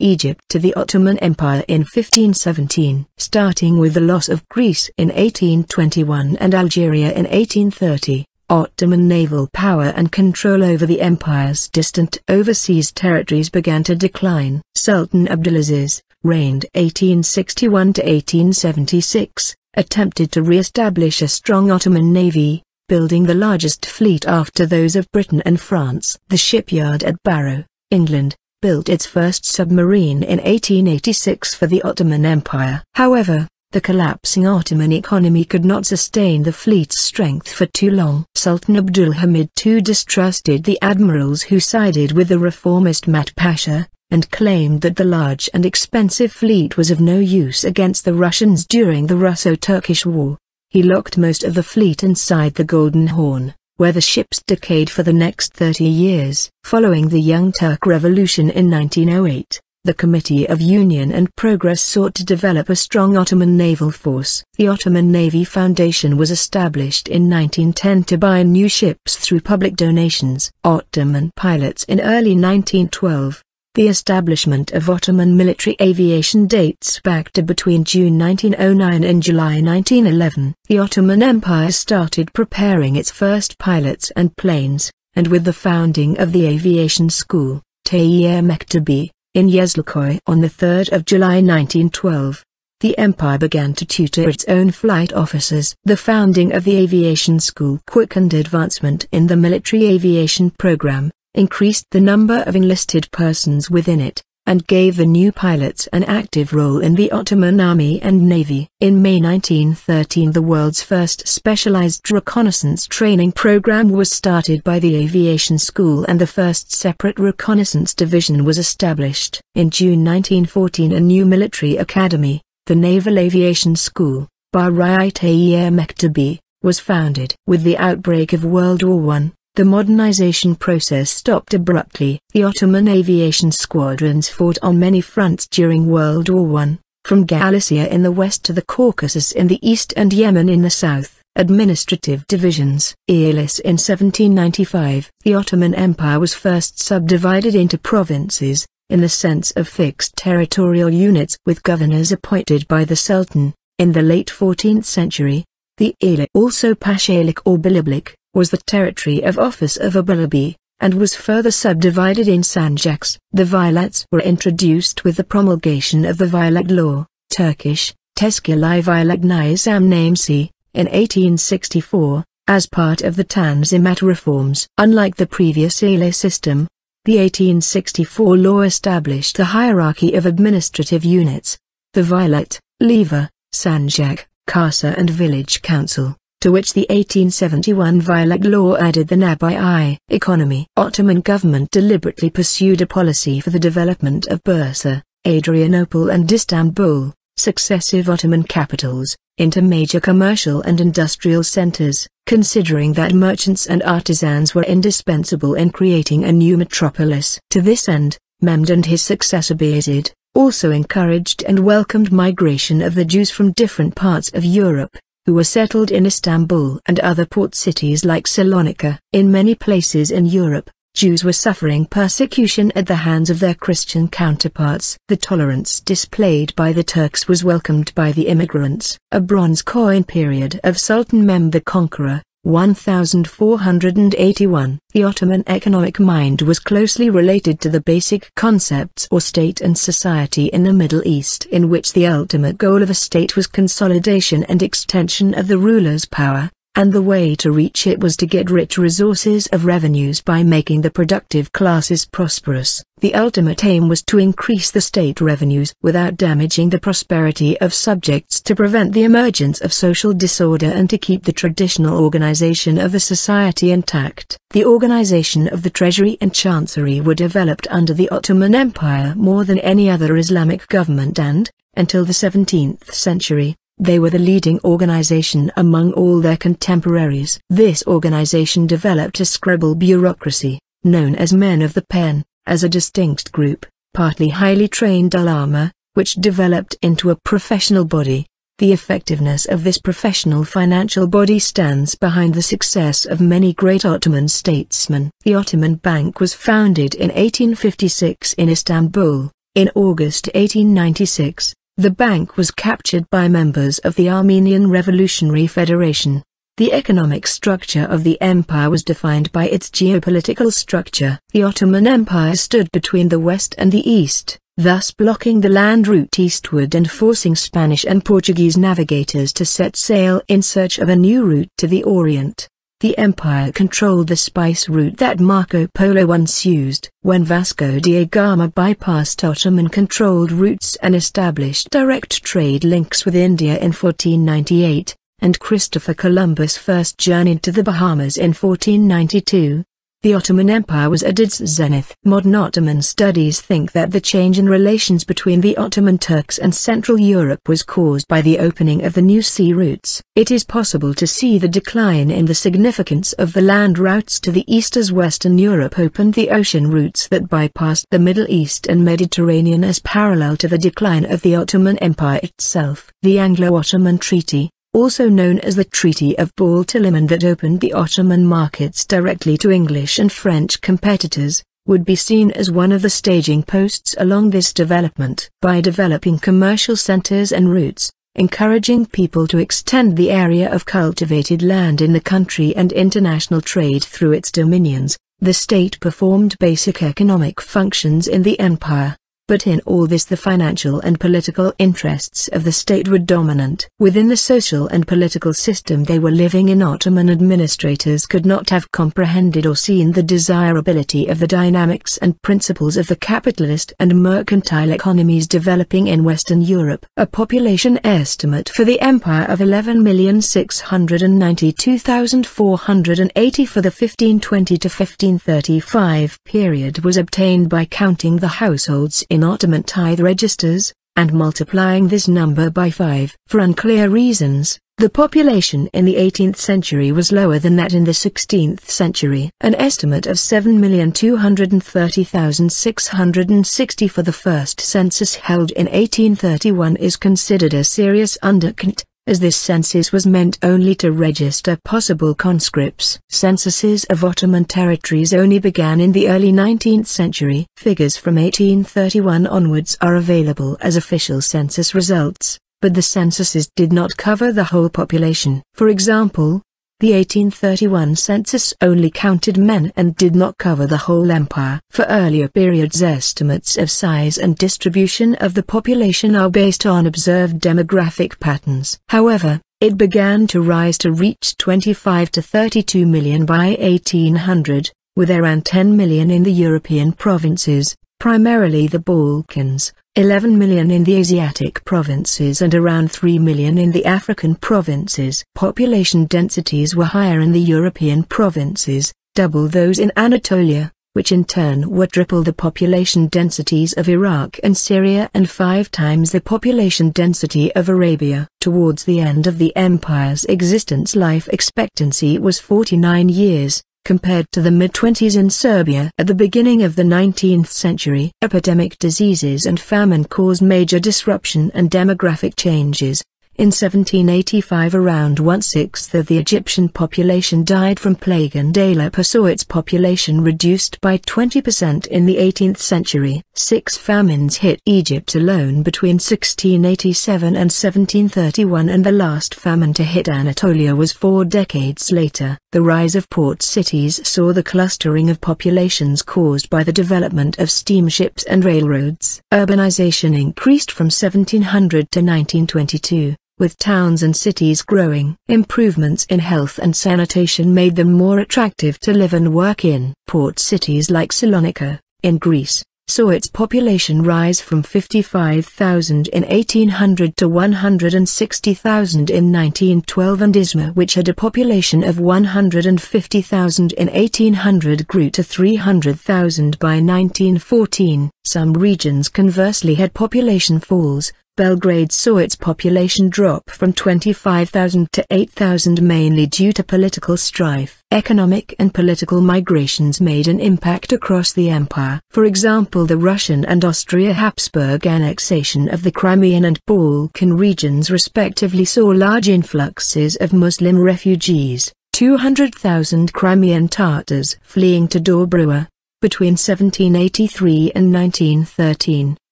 Egypt to the Ottoman Empire in 1517. Starting with the loss of Greece in 1821 and Algeria in 1830, Ottoman naval power and control over the empire's distant overseas territories began to decline. Sultan Abdulaziz, reigned 1861 to 1876, attempted to re-establish a strong Ottoman navy, building the largest fleet after those of Britain and France. The shipyard at Barrow, England, built its first submarine in 1886 for the Ottoman Empire. However, the collapsing Ottoman economy could not sustain the fleet's strength for too long. Sultan Abdülhamid II distrusted the admirals who sided with the reformist Mat Pasha, and claimed that the large and expensive fleet was of no use against the Russians during the Russo-Turkish War. He locked most of the fleet inside the Golden Horn, where the ships decayed for the next 30 years. Following the Young Turk Revolution in 1908, the Committee of Union and Progress sought to develop a strong Ottoman naval force. The Ottoman Navy Foundation was established in 1910 to buy new ships through public donations. Ottoman pilots in early 1912. The establishment of Ottoman military aviation dates back to between June 1909 and July 1911. The Ottoman Empire started preparing its first pilots and planes, and with the founding of the aviation school, Tayyiye Mektebi, in Yezlikoy on 3 July 1912, the empire began to tutor its own flight officers. The founding of the aviation school quickened advancement in the military aviation program, increased the number of enlisted persons within it, and gave the new pilots an active role in the Ottoman army and navy. In May 1913, the world's first specialized reconnaissance training program was started by the aviation school, and the first separate reconnaissance division was established. In June 1914, a new military academy, the Naval Aviation School, ʿAliyye-yi Mektebi, was founded. With the outbreak of World War I, the modernization process stopped abruptly. The Ottoman aviation squadrons fought on many fronts during World War I, from Galicia in the west to the Caucasus in the east and Yemen in the south. Administrative divisions. In 1795, the Ottoman Empire was first subdivided into provinces, in the sense of fixed territorial units with governors appointed by the Sultan. In the late 14th century, the ʿAliyye, also Pashalik or Biliblik, was the territory of office of a Bilabi, and was further subdivided in Seljuks. The vilayets were introduced with the promulgation of the vilayet law, Turkish, Teskil-i Vilayet Nizam Namesi, in 1864, as part of the Tanzimat reforms. Unlike the previous ʿAliyye system, the 1864 law established a hierarchy of administrative units: the vilayet, leva, sanjak, kasa and village council, to which the 1871 vilayet law added the nabai. Economy. Ottoman government deliberately pursued a policy for the development of Bursa, Adrianople and Istanbul, successive Ottoman capitals, into major commercial and industrial centers, considering that merchants and artisans were indispensable in creating a new metropolis. To this end, Mehmed and his successor Bayezid also encouraged and welcomed migration of the Jews from different parts of Europe, who were settled in Istanbul and other port cities like Salonika. In many places in Europe, Jews were suffering persecution at the hands of their Christian counterparts. The tolerance displayed by the Turks was welcomed by the immigrants. A bronze coin period of Sultan Mehmed the Conqueror, 1481. The Ottoman economic mind was closely related to the basic concepts or state and society in the Middle East, in which the ultimate goal of a state was consolidation and extension of the ruler's power, and the way to reach it was to get rich resources of revenues by making the productive classes prosperous. The ultimate aim was to increase the state revenues without damaging the prosperity of subjects, to prevent the emergence of social disorder and to keep the traditional organization of the society intact. The organization of the treasury and chancery were developed under the Ottoman Empire more than any other Islamic government, and, until the 17th century, they were the leading organization among all their contemporaries. This organization developed a scribal bureaucracy, known as men of the pen, as a distinct group, partly highly trained ulama, which developed into a professional body. The effectiveness of this professional financial body stands behind the success of many great Ottoman statesmen. The Ottoman Bank was founded in 1856 in Istanbul. In August 1896, the bank was captured by members of the Armenian Revolutionary Federation. The economic structure of the empire was defined by its geopolitical structure. The Ottoman Empire stood between the west and the east, thus blocking the land route eastward and forcing Spanish and Portuguese navigators to set sail in search of a new route to the Orient. The empire controlled the spice route that Marco Polo once used. When Vasco da Gama bypassed Ottoman-controlled routes and established direct trade links with India in 1498, and Christopher Columbus first journeyed to the Bahamas in 1492, the Ottoman Empire was at its zenith. Modern Ottoman studies think that the change in relations between the Ottoman Turks and Central Europe was caused by the opening of the new sea routes. It is possible to see the decline in the significance of the land routes to the east as Western Europe opened the ocean routes that bypassed the Middle East and Mediterranean as parallel to the decline of the Ottoman Empire itself. The Anglo-Ottoman Treaty, also known as the Treaty of Baltiliman, that opened the Ottoman markets directly to English and French competitors, would be seen as one of the staging posts along this development. By developing commercial centers and routes, encouraging people to extend the area of cultivated land in the country and international trade through its dominions, the state performed basic economic functions in the empire. But in all this the financial and political interests of the state were dominant. Within the social and political system they were living in, Ottoman administrators could not have comprehended or seen the desirability of the dynamics and principles of the capitalist and mercantile economies developing in Western Europe. A population estimate for the empire of 11,692,480 for the 1520 to 1535 period was obtained by counting the households in Ottoman tithe registers, and multiplying this number by 5. For unclear reasons, the population in the 18th century was lower than that in the 16th century. An estimate of 7,230,660 for the first census held in 1831 is considered a serious undercount, as this census was meant only to register possible conscripts. Censuses of Ottoman territories only began in the early 19th century. Figures from 1831 onwards are available as official census results, but the censuses did not cover the whole population. For example, the 1831 census only counted men and did not cover the whole empire. For earlier periods, estimates of size and distribution of the population are based on observed demographic patterns. However, it began to rise to reach 25 to 32 million by 1800, with around 10 million in the European provinces, primarily the Balkans, 11 million in the Asiatic provinces and around 3 million in the African provinces. Population densities were higher in the European provinces, double those in Anatolia, which in turn were triple the population densities of Iraq and Syria and 5 times the population density of Arabia. Towards the end of the empire's existence, life expectancy was 49 years. Compared to the mid-20s in Serbia at the beginning of the 19th century. Epidemic diseases and famine caused major disruption and demographic changes. In 1785 around 1/6 of the Egyptian population died from plague, and Aleppo saw its population reduced by 20% in the 18th century. 6 famines hit Egypt alone between 1687 and 1731, and the last famine to hit Anatolia was 4 decades later. The rise of port cities saw the clustering of populations caused by the development of steamships and railroads. Urbanization increased from 1700 to 1922. With towns and cities growing. Improvements in health and sanitation made them more attractive to live and work in. Port cities like Salonika, in Greece, saw its population rise from 55,000 in 1800 to 160,000 in 1912, and Izmir, which had a population of 150,000 in 1800, grew to 300,000 by 1914. Some regions conversely had population falls. Belgrade saw its population drop from 25,000 to 8,000, mainly due to political strife. Economic and political migrations made an impact across the empire. For example, the Russian and Austria-Habsburg annexation of the Crimean and Balkan regions respectively saw large influxes of Muslim refugees, 200,000 Crimean Tatars fleeing to Dobrua. Between 1783 and 1913.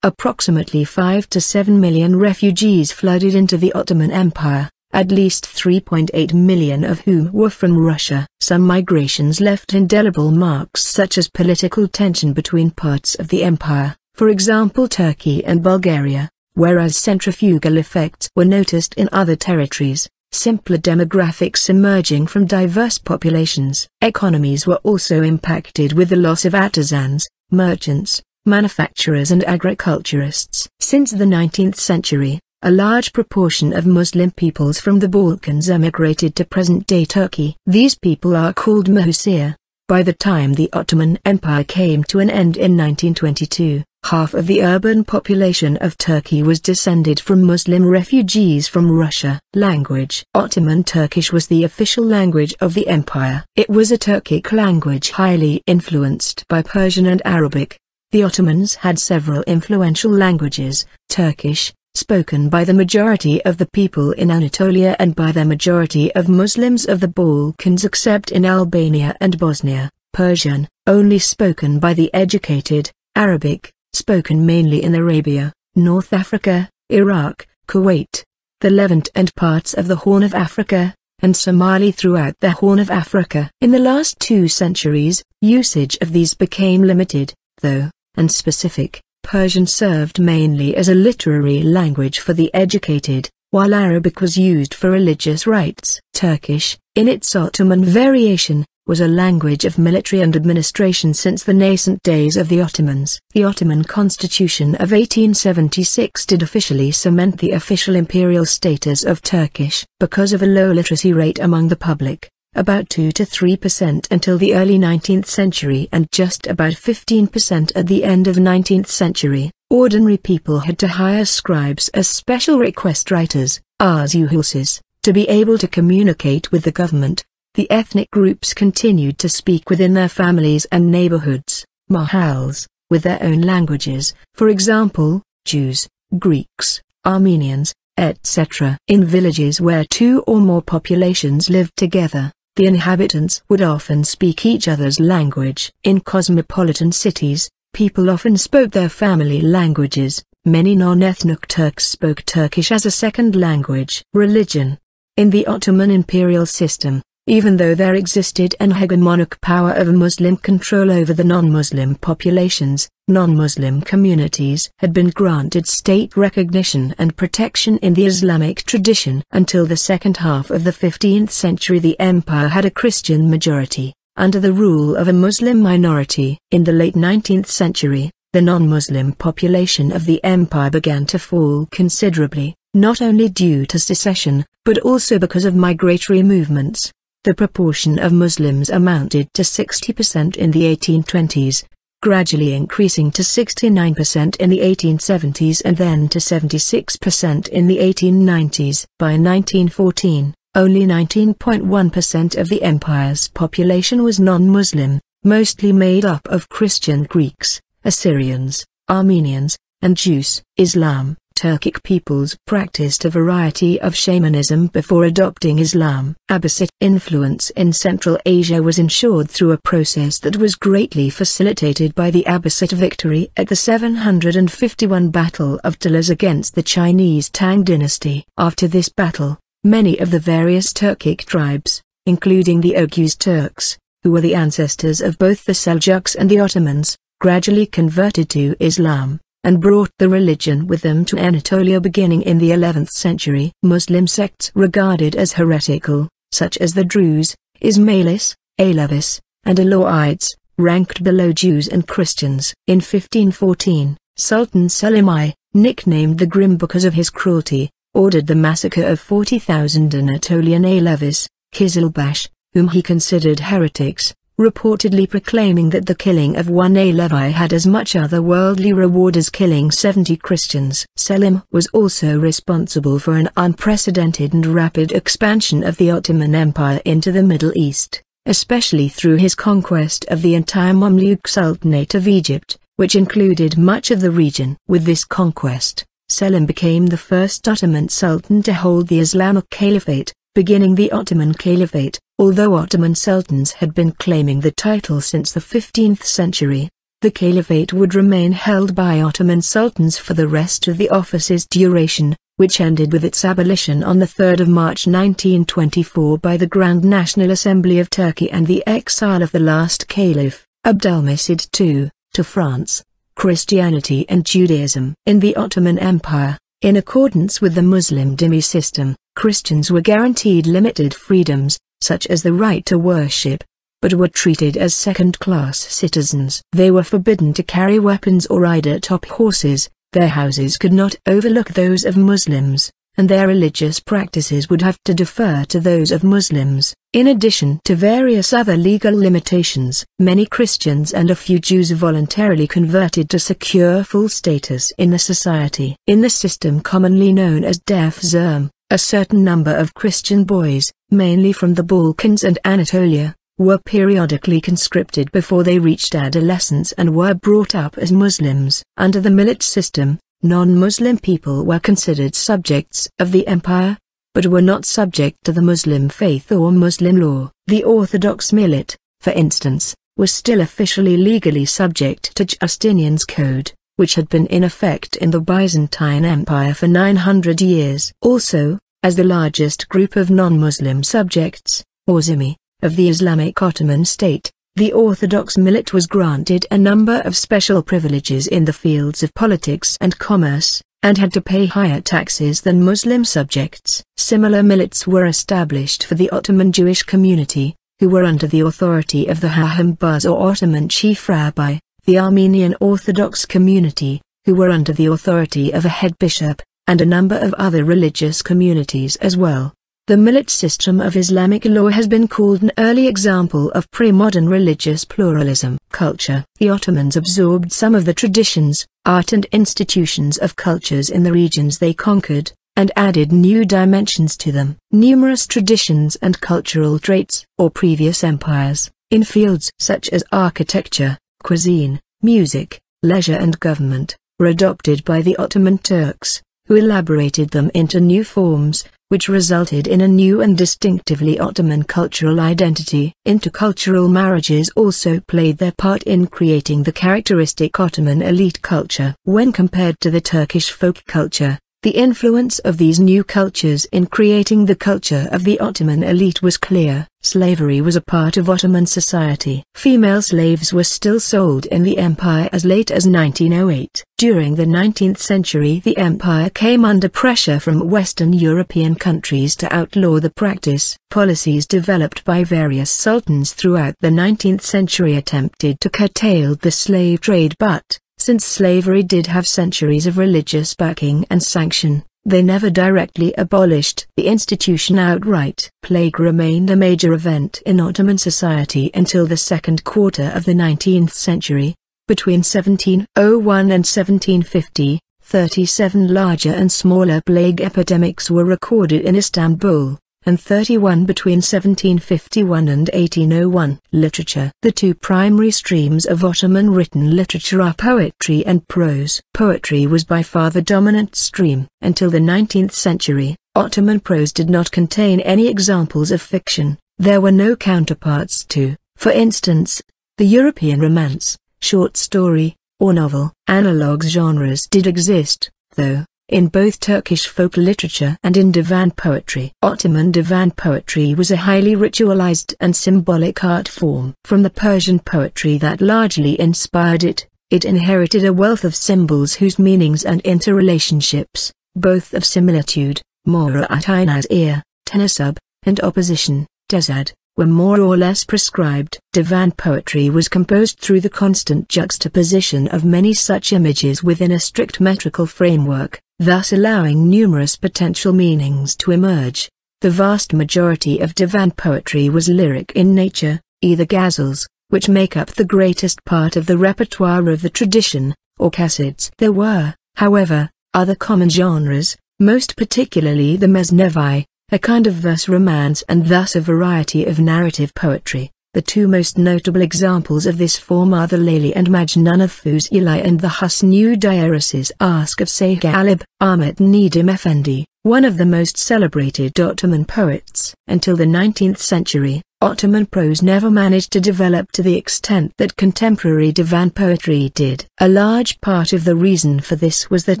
Approximately 5 to 7 million refugees flooded into the Ottoman Empire, at least 3.8 million of whom were from Russia. Some migrations left indelible marks, such as political tension between parts of the empire, for example Turkey and Bulgaria, whereas centrifugal effects were noticed in other territories. Simpler demographics emerging from diverse populations. Economies were also impacted with the loss of artisans, merchants, manufacturers and agriculturists. Since the 19th century, a large proportion of Muslim peoples from the Balkans emigrated to present-day Turkey. These people are called Mahusir. By the time the Ottoman Empire came to an end in 1922, half of the urban population of Turkey was descended from Muslim refugees from Russia. Language. Ottoman Turkish was the official language of the empire. It was a Turkic language highly influenced by Persian and Arabic. The Ottomans had several influential languages: Turkish, spoken by the majority of the people in Anatolia and by the majority of Muslims of the Balkans except in Albania and Bosnia; Persian, only spoken by the educated; Arabic, spoken mainly in Arabia, North Africa, Iraq, Kuwait, the Levant and parts of the Horn of Africa, and Somali throughout the Horn of Africa. In the last 2 centuries, usage of these became limited, though, and specific. Persian served mainly as a literary language for the educated, while Arabic was used for religious rites. Turkish, in its Ottoman variation, was a language of military and administration since the nascent days of the Ottomans. The Ottoman Constitution of 1876 did officially cement the official imperial status of Turkish. Because of a low literacy rate among the public, about 2 to 3% until the early 19th century and just about 15% at the end of the 19th century, ordinary people had to hire scribes as special request writers, arzuhulses, to be able to communicate with the government. The ethnic groups continued to speak within their families and neighborhoods, mahalles, with their own languages, for example, Jews, Greeks, Armenians, etc. In villages where two or more populations lived together, the inhabitants would often speak each other's language. In cosmopolitan cities, people often spoke their family languages. Many non-ethnic Turks spoke Turkish as a second language. Religion. In the Ottoman imperial system, even though there existed an hegemonic power of Muslim control over the non-Muslim populations, non-Muslim communities had been granted state recognition and protection in the Islamic tradition. Until the second half of the 15th century, the empire had a Christian majority, under the rule of a Muslim minority. In the late 19th century, the non-Muslim population of the empire began to fall considerably, not only due to secession, but also because of migratory movements. The proportion of Muslims amounted to 60% in the 1820s, gradually increasing to 69% in the 1870s and then to 76% in the 1890s. By 1914, only 19.1% of the empire's population was non-Muslim, mostly made up of Christian Greeks, Assyrians, Armenians, and Jews. Islam. Turkic peoples practiced a variety of shamanism before adopting Islam. Abbasid influence in Central Asia was ensured through a process that was greatly facilitated by the Abbasid victory at the 751 Battle of Talas against the Chinese Tang dynasty. After this battle, many of the various Turkic tribes, including the Oghuz Turks, who were the ancestors of both the Seljuks and the Ottomans, gradually converted to Islam, and brought the religion with them to Anatolia beginning in the 11th century. Muslim sects regarded as heretical, such as the Druze, Ismailis, Alevis, and Alawites, ranked below Jews and Christians. In 1514, Sultan Selim I, nicknamed the Grim because of his cruelty, ordered the massacre of 40,000 Anatolian Alevis, Kizilbash, whom he considered heretics, reportedly proclaiming that the killing of one Alevi had as much otherworldly reward as killing 70 Christians. Selim was also responsible for an unprecedented and rapid expansion of the Ottoman Empire into the Middle East, especially through his conquest of the entire Mamluk Sultanate of Egypt, which included much of the region. With this conquest, Selim became the first Ottoman Sultan to hold the Islamic Caliphate, beginning the Ottoman Caliphate. Although Ottoman sultans had been claiming the title since the 15th century, the Caliphate would remain held by Ottoman sultans for the rest of the office's duration, which ended with its abolition on 3 March 1924 by the Grand National Assembly of Turkey and the exile of the last caliph, Abdülmecid II, to France, Christianity and Judaism. In the Ottoman Empire, in accordance with the Muslim dhimmi system, Christians were guaranteed limited freedoms, such as the right to worship, but were treated as second-class citizens. They were forbidden to carry weapons or ride atop horses, their houses could not overlook those of Muslims, and their religious practices would have to defer to those of Muslims. In addition to various other legal limitations, many Christians and a few Jews voluntarily converted to secure full status in the society. In the system commonly known as def zerm, a certain number of Christian boys, mainly from the Balkans and Anatolia, were periodically conscripted before they reached adolescence and were brought up as Muslims. Under the millet system, non-Muslim people were considered subjects of the empire, but were not subject to the Muslim faith or Muslim law. The Orthodox millet, for instance, was still officially legally subject to Justinian's Code, which had been in effect in the Byzantine Empire for 900 years. Also, as the largest group of non-Muslim subjects, or zimmi, of the Islamic Ottoman state, The Orthodox millet was granted a number of special privileges in the fields of politics and commerce, and had to pay higher taxes than Muslim subjects. Similar millets were established for the Ottoman Jewish community, who were under the authority of the Hahambars or Ottoman chief rabbi, the Armenian Orthodox community, who were under the authority of a head bishop, and a number of other religious communities as well. The millet system of Islamic law has been called an early example of pre-modern religious pluralism. Culture. The Ottomans absorbed some of the traditions, art and institutions of cultures in the regions they conquered, and added new dimensions to them. Numerous traditions and cultural traits, or previous empires, in fields such as architecture, cuisine, music, leisure and government, were adopted by the Ottoman Turks, who elaborated them into new forms, which resulted in a new and distinctively Ottoman cultural identity. Intercultural marriages also played their part in creating the characteristic Ottoman elite culture. When compared to the Turkish folk culture, the influence of these new cultures in creating the culture of the Ottoman elite was clear. Slavery was a part of Ottoman society. Female slaves were still sold in the empire as late as 1908. During the 19th century, the empire came under pressure from Western European countries to outlaw the practice. Policies developed by various sultans throughout the 19th century attempted to curtail the slave trade, but, since slavery did have centuries of religious backing and sanction, they never directly abolished the institution outright. Plague remained a major event in Ottoman society until the second quarter of the 19th century. Between 1701 and 1750, 37 larger and smaller plague epidemics were recorded in Istanbul, and 31 between 1751 and 1801. Literature. The two primary streams of Ottoman written literature are poetry and prose. Poetry was by far the dominant stream. Until the 19th century, Ottoman prose did not contain any examples of fiction. There were no counterparts to, for instance, the European romance, short story, or novel. Analogue genres did exist, though, in both Turkish folk literature and in divan poetry. Ottoman divan poetry was a highly ritualized and symbolic art form. From the Persian poetry that largely inspired it, it inherited a wealth of symbols whose meanings and interrelationships, both of similitude, mora-at-inaz-ear, tenasub, and opposition, tezad, were more or less prescribed. Divan poetry was composed through the constant juxtaposition of many such images within a strict metrical framework, thus allowing numerous potential meanings to emerge. The vast majority of divan poetry was lyric in nature, either ghazals, which make up the greatest part of the repertoire of the tradition, or qasids. There were, however, other common genres, most particularly the mesnevi, a kind of verse romance and thus a variety of narrative poetry. The two most notable examples of this form are the Layli and Majnun of Fuzuli and the Husnu Diarisi's Ask of Sayh Galib. Ahmet Nedim Efendi, one of the most celebrated Ottoman poets. Until the 19th century, Ottoman prose never managed to develop to the extent that contemporary divan poetry did. A large part of the reason for this was that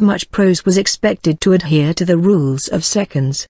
much prose was expected to adhere to the rules of seconds,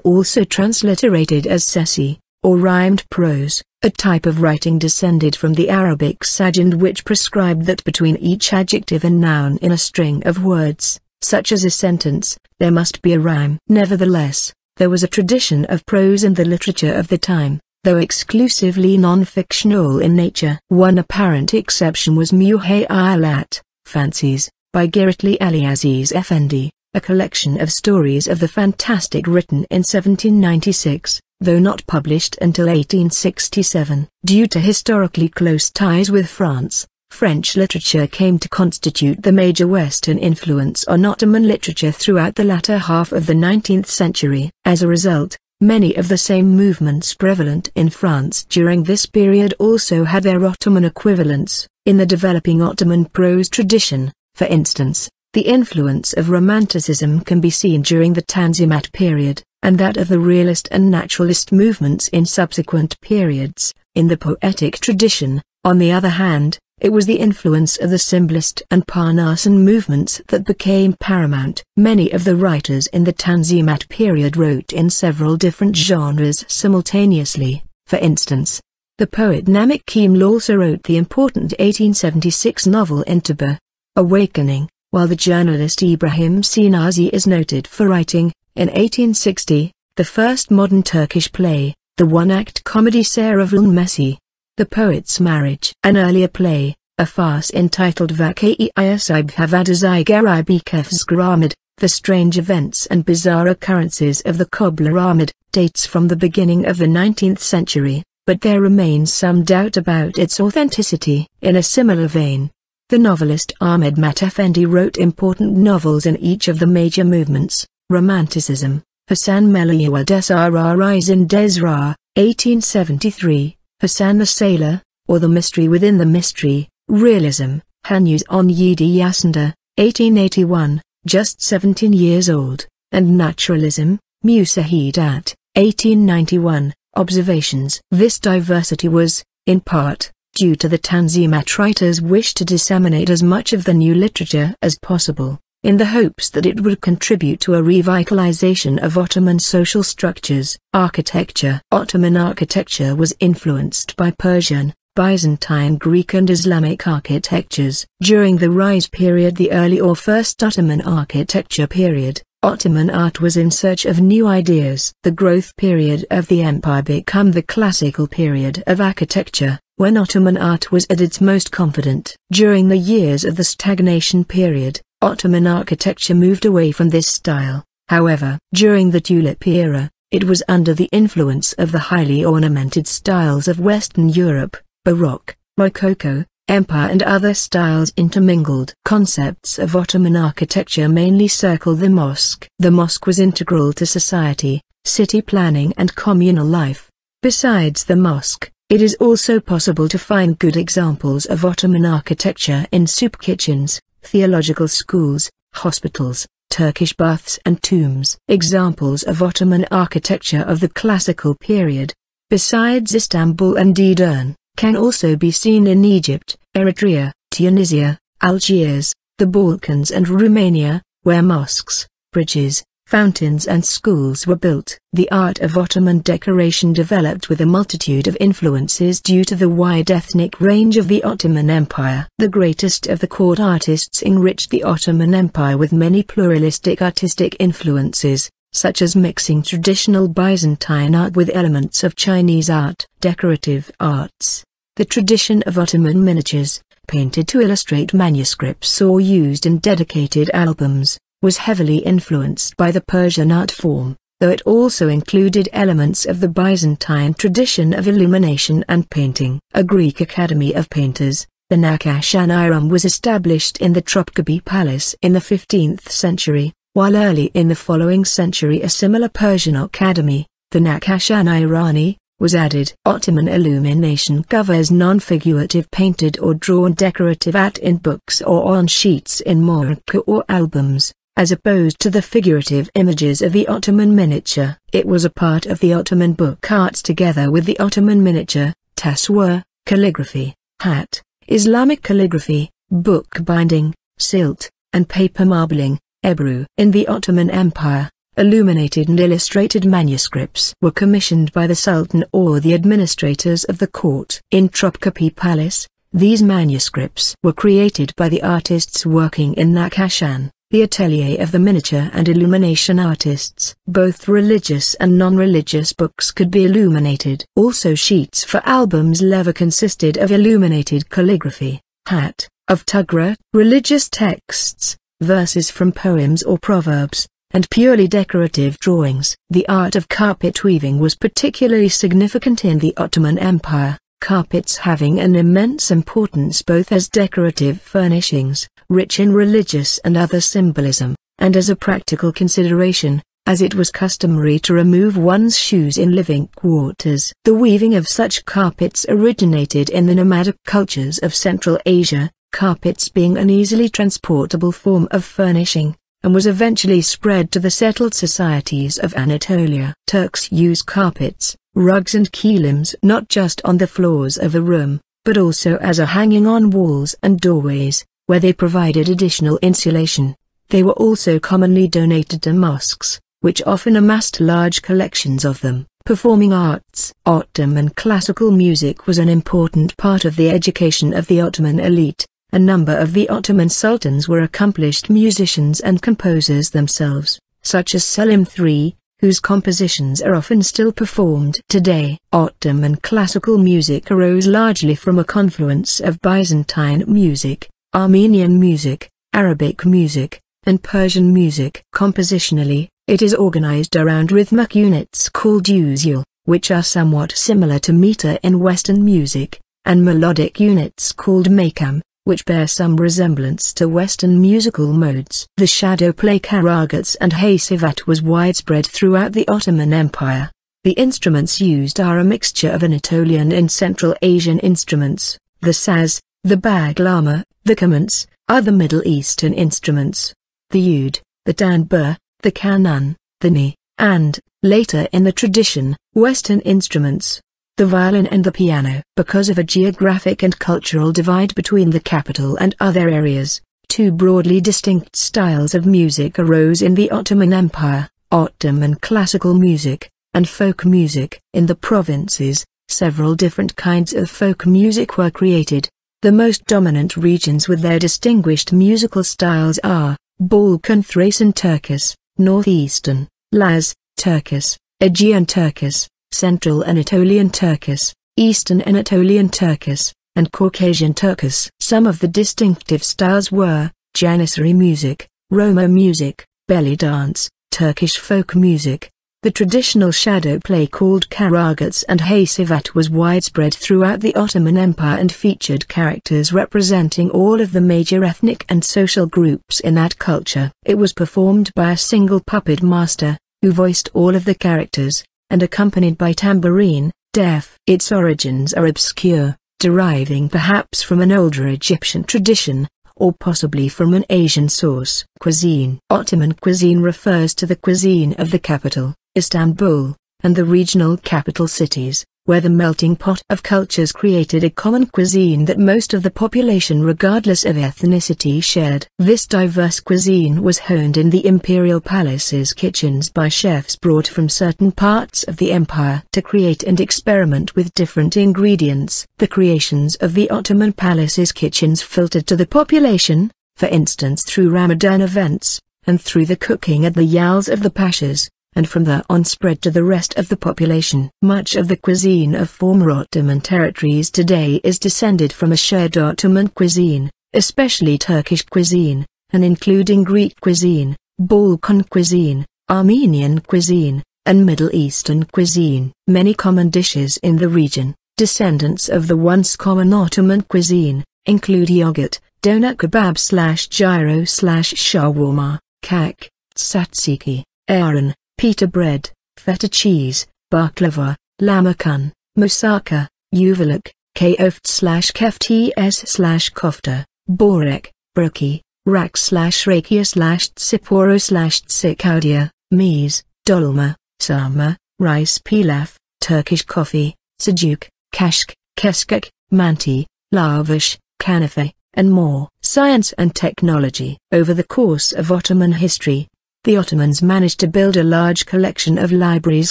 also transliterated as sesi, or rhymed prose, a type of writing descended from the Arabic sajand which prescribed that between each adjective and noun in a string of words, such as a sentence, there must be a rhyme. Nevertheless, there was a tradition of prose in the literature of the time, though exclusively non-fictional in nature. One apparent exception was Muhayalat, Fancies, by Giritli Aliaziz Effendi, a collection of stories of the fantastic written in 1796, though not published until 1867. Due to historically close ties with France, French literature came to constitute the major Western influence on Ottoman literature throughout the latter half of the 19th century. As a result, many of the same movements prevalent in France during this period also had their Ottoman equivalents in the developing Ottoman prose tradition. For instance, the influence of Romanticism can be seen during the Tanzimat period, and that of the realist and naturalist movements in subsequent periods. In the poetic tradition, on the other hand, it was the influence of the symbolist and Parnassan movements that became paramount. Many of the writers in the Tanzimat period wrote in several different genres simultaneously. For instance, The poet Namık Kemal also wrote the important 1876 novel Intibah, Awakening, while the journalist Ibrahim Sinazi is noted for writing, in 1860, the first modern Turkish play, the one-act comedy Sarıvulun Messi. The Poet's Marriage, an earlier play, a farce entitled Vakâi Isib Havadazai Garibi Kefzgaramid, the strange events and bizarre occurrences of the Cobbler Ahmed, dates from the beginning of the 19th century, but there remains some doubt about its authenticity. In a similar vein, the novelist Ahmed Matefendi wrote important novels in each of the major movements: Romanticism, Hasan Meliwa Desarariz in Desra, 1873, Hasan the Sailor, or The Mystery Within the Mystery, Realism, Hanus on Yedi Yasında, 1881, just 17 years old, and Naturalism, Musahidat, 1891, Observations. This diversity was, in part, due to the Tanzimat writers' wish to disseminate as much of the new literature as possible, in the hopes that it would contribute to a revitalization of Ottoman social structures. Architecture. Ottoman architecture was influenced by Persian, Byzantine, Greek and Islamic architectures. During the Rise period, the early or first Ottoman architecture period, Ottoman art was in search of new ideas. The growth period of the empire became the classical period of architecture, when Ottoman art was at its most confident. During the years of the stagnation period, Ottoman architecture moved away from this style. However, during the Tulip era, it was under the influence of the highly ornamented styles of Western Europe, Baroque, Rococo, Empire and other styles intermingled. Concepts of Ottoman architecture mainly circle the mosque. The mosque was integral to society, city planning and communal life. Besides the mosque, it is also possible to find good examples of Ottoman architecture in soup kitchens, theological schools, hospitals, Turkish baths and tombs. Examples of Ottoman architecture of the classical period, besides Istanbul and Edirne, can also be seen in Egypt, Eritrea, Tunisia, Algiers, the Balkans and Romania, where mosques, bridges, fountains and schools were built. The art of Ottoman decoration developed with a multitude of influences due to the wide ethnic range of the Ottoman Empire. The greatest of the court artists enriched the Ottoman Empire with many pluralistic artistic influences, such as mixing traditional Byzantine art with elements of Chinese art. Decorative arts. The tradition of Ottoman miniatures, painted to illustrate manuscripts or used in dedicated albums, was heavily influenced by the Persian art form, though it also included elements of the Byzantine tradition of illumination and painting. A Greek academy of painters, the Nakashanim, was established in the Topkapi Palace in the 15th century, while early in the following century a similar Persian academy, the Nakashanirani, was added. Ottoman illumination covers non-figurative painted or drawn decorative art in books or on sheets in morocco or albums, as opposed to the figurative images of the Ottoman miniature. It was a part of the Ottoman book arts together with the Ottoman miniature, taswir, calligraphy, hat, Islamic calligraphy, book binding, silt, and paper marbling, Ebru. In the Ottoman Empire, illuminated and illustrated manuscripts were commissioned by the Sultan or the administrators of the court. In Topkapi Palace, these manuscripts were created by the artists working in Nakashan, the atelier of the miniature and illumination artists. Both religious and non-religious books could be illuminated. Also, sheets for albums leather consisted of illuminated calligraphy, hat, of Tugra, religious texts, verses from poems or proverbs, and purely decorative drawings. The art of carpet weaving was particularly significant in the Ottoman Empire, carpets having an immense importance both as decorative furnishings, rich in religious and other symbolism, and as a practical consideration, as it was customary to remove one's shoes in living quarters. The weaving of such carpets originated in the nomadic cultures of Central Asia, carpets being an easily transportable form of furnishing, and was eventually spread to the settled societies of Anatolia. Turks use carpets, rugs and kilims not just on the floors of a room, but also as a hanging on walls and doorways, where they provided additional insulation. They were also commonly donated to mosques, which often amassed large collections of them. Performing arts. Ottoman classical music was an important part of the education of the Ottoman elite. A number of the Ottoman sultans were accomplished musicians and composers themselves, such as Selim III, whose compositions are often still performed today. Ottoman classical music arose largely from a confluence of Byzantine music, Armenian music, Arabic music, and Persian music. Compositionally, it is organized around rhythmic units called usul, which are somewhat similar to meter in Western music, and melodic units called makam, which bear some resemblance to Western musical modes. The shadow play karagats and haysivat was widespread throughout the Ottoman Empire. The instruments used are a mixture of Anatolian and Central Asian instruments, the saz, the baglama, the kamans, other Middle Eastern instruments, the oud, the tanbur, the kanan, the ney, and, later in the tradition, Western instruments, the violin and the piano. Because of a geographic and cultural divide between the capital and other areas, two broadly distinct styles of music arose in the Ottoman Empire: Ottoman classical music, and folk music. In the provinces, several different kinds of folk music were created. The most dominant regions with their distinguished musical styles are Balkan Thracian Turkish, Northeastern, Laz, Turkish, Aegean Turkish, Central Anatolian Turkish, Eastern Anatolian Turkish, and Caucasian Turkish. Some of the distinctive styles were Janissary music, Roma music, belly dance, Turkish folk music. The traditional shadow play called karagats and haysivat was widespread throughout the Ottoman Empire and featured characters representing all of the major ethnic and social groups in that culture. It was performed by a single puppet master, who voiced all of the characters, and accompanied by tambourine, def. Its origins are obscure, deriving perhaps from an older Egyptian tradition, or possibly from an Asian source. Cuisine. Ottoman cuisine refers to the cuisine of the capital, Istanbul, and the regional capital cities, where the melting pot of cultures created a common cuisine that most of the population regardless of ethnicity shared. This diverse cuisine was honed in the imperial palaces' kitchens by chefs brought from certain parts of the empire to create and experiment with different ingredients. The creations of the Ottoman palaces' kitchens filtered to the population, for instance through Ramadan events, and through the cooking at the yals of the pashas, and from there on spread to the rest of the population. Much of the cuisine of former Ottoman territories today is descended from a shared Ottoman cuisine, especially Turkish cuisine, and including Greek cuisine, Balkan cuisine, Armenian cuisine, and Middle Eastern cuisine. Many common dishes in the region, descendants of the once common Ottoman cuisine, include yogurt, donut kebab/gyro/shawarma, kak, tzatziki, ayran, pita bread, feta cheese, baklava, lamakun, moussaka, yuvaluk, kofta/keftes/kofta, borek, brookie, rak/rakia/tsiporo/tsikaudia, meze, dolma, sarma, rice pilaf, Turkish coffee, seljuk, kashk, keskek, manti, lavash, kanafe, and more. Science and technology. Over the course of Ottoman history, the Ottomans managed to build a large collection of libraries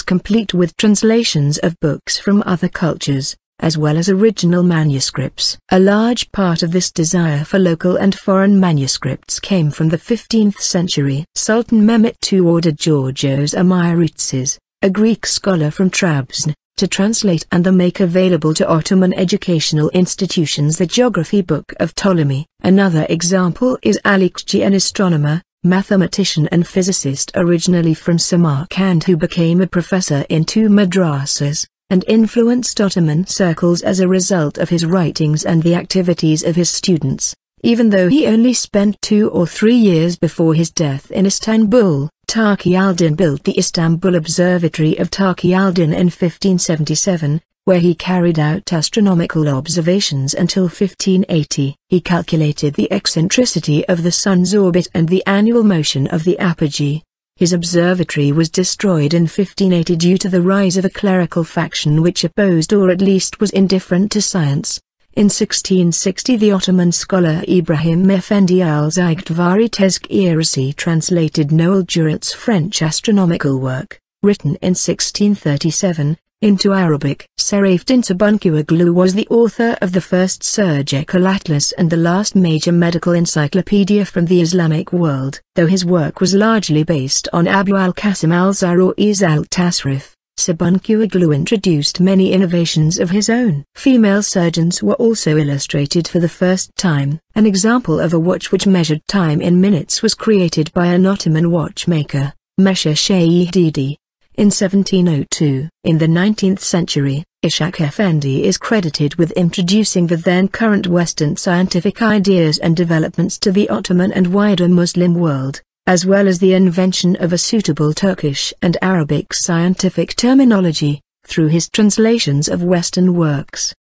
complete with translations of books from other cultures, as well as original manuscripts. A large part of this desire for local and foreign manuscripts came from the 15th century. Sultan Mehmet II ordered Georgios Amiritsis, a Greek scholar from Trabzon, to translate and make available to Ottoman educational institutions the geography book of Ptolemy. Another example is Alikci, an astronomer, mathematician and physicist originally from Samarkand, who became a professor in two madrasas, and influenced Ottoman circles as a result of his writings and the activities of his students. Even though he only spent 2 or 3 years before his death in Istanbul, Taqi al-Din built the Istanbul Observatory of Taqi al-Din in 1577, where he carried out astronomical observations until 1580. He calculated the eccentricity of the sun's orbit and the annual motion of the apogee. His observatory was destroyed in 1580 due to the rise of a clerical faction which opposed or at least was indifferent to science. In 1660 the Ottoman scholar Ibrahim Effendi al-Zaygtvari Tezkirasi translated Noel Durant's French astronomical work, written in 1637, into Arabic. Seraphtin Tabunkuglu was the author of the first surgical atlas and the last major medical encyclopedia from the Islamic world. Though his work was largely based on Abu al-Qasim al-Zarru'i's al-Tasrif, Tabunkuglu introduced many innovations of his own. Female surgeons were also illustrated for the first time. An example of a watch which measured time in minutes was created by an Ottoman watchmaker, Mesha Shaydidi, in 1702. In the 19th century, Ishak Effendi is credited with introducing the then current Western scientific ideas and developments to the Ottoman and wider Muslim world, as well as the invention of a suitable Turkish and Arabic scientific terminology, through his translations of Western works.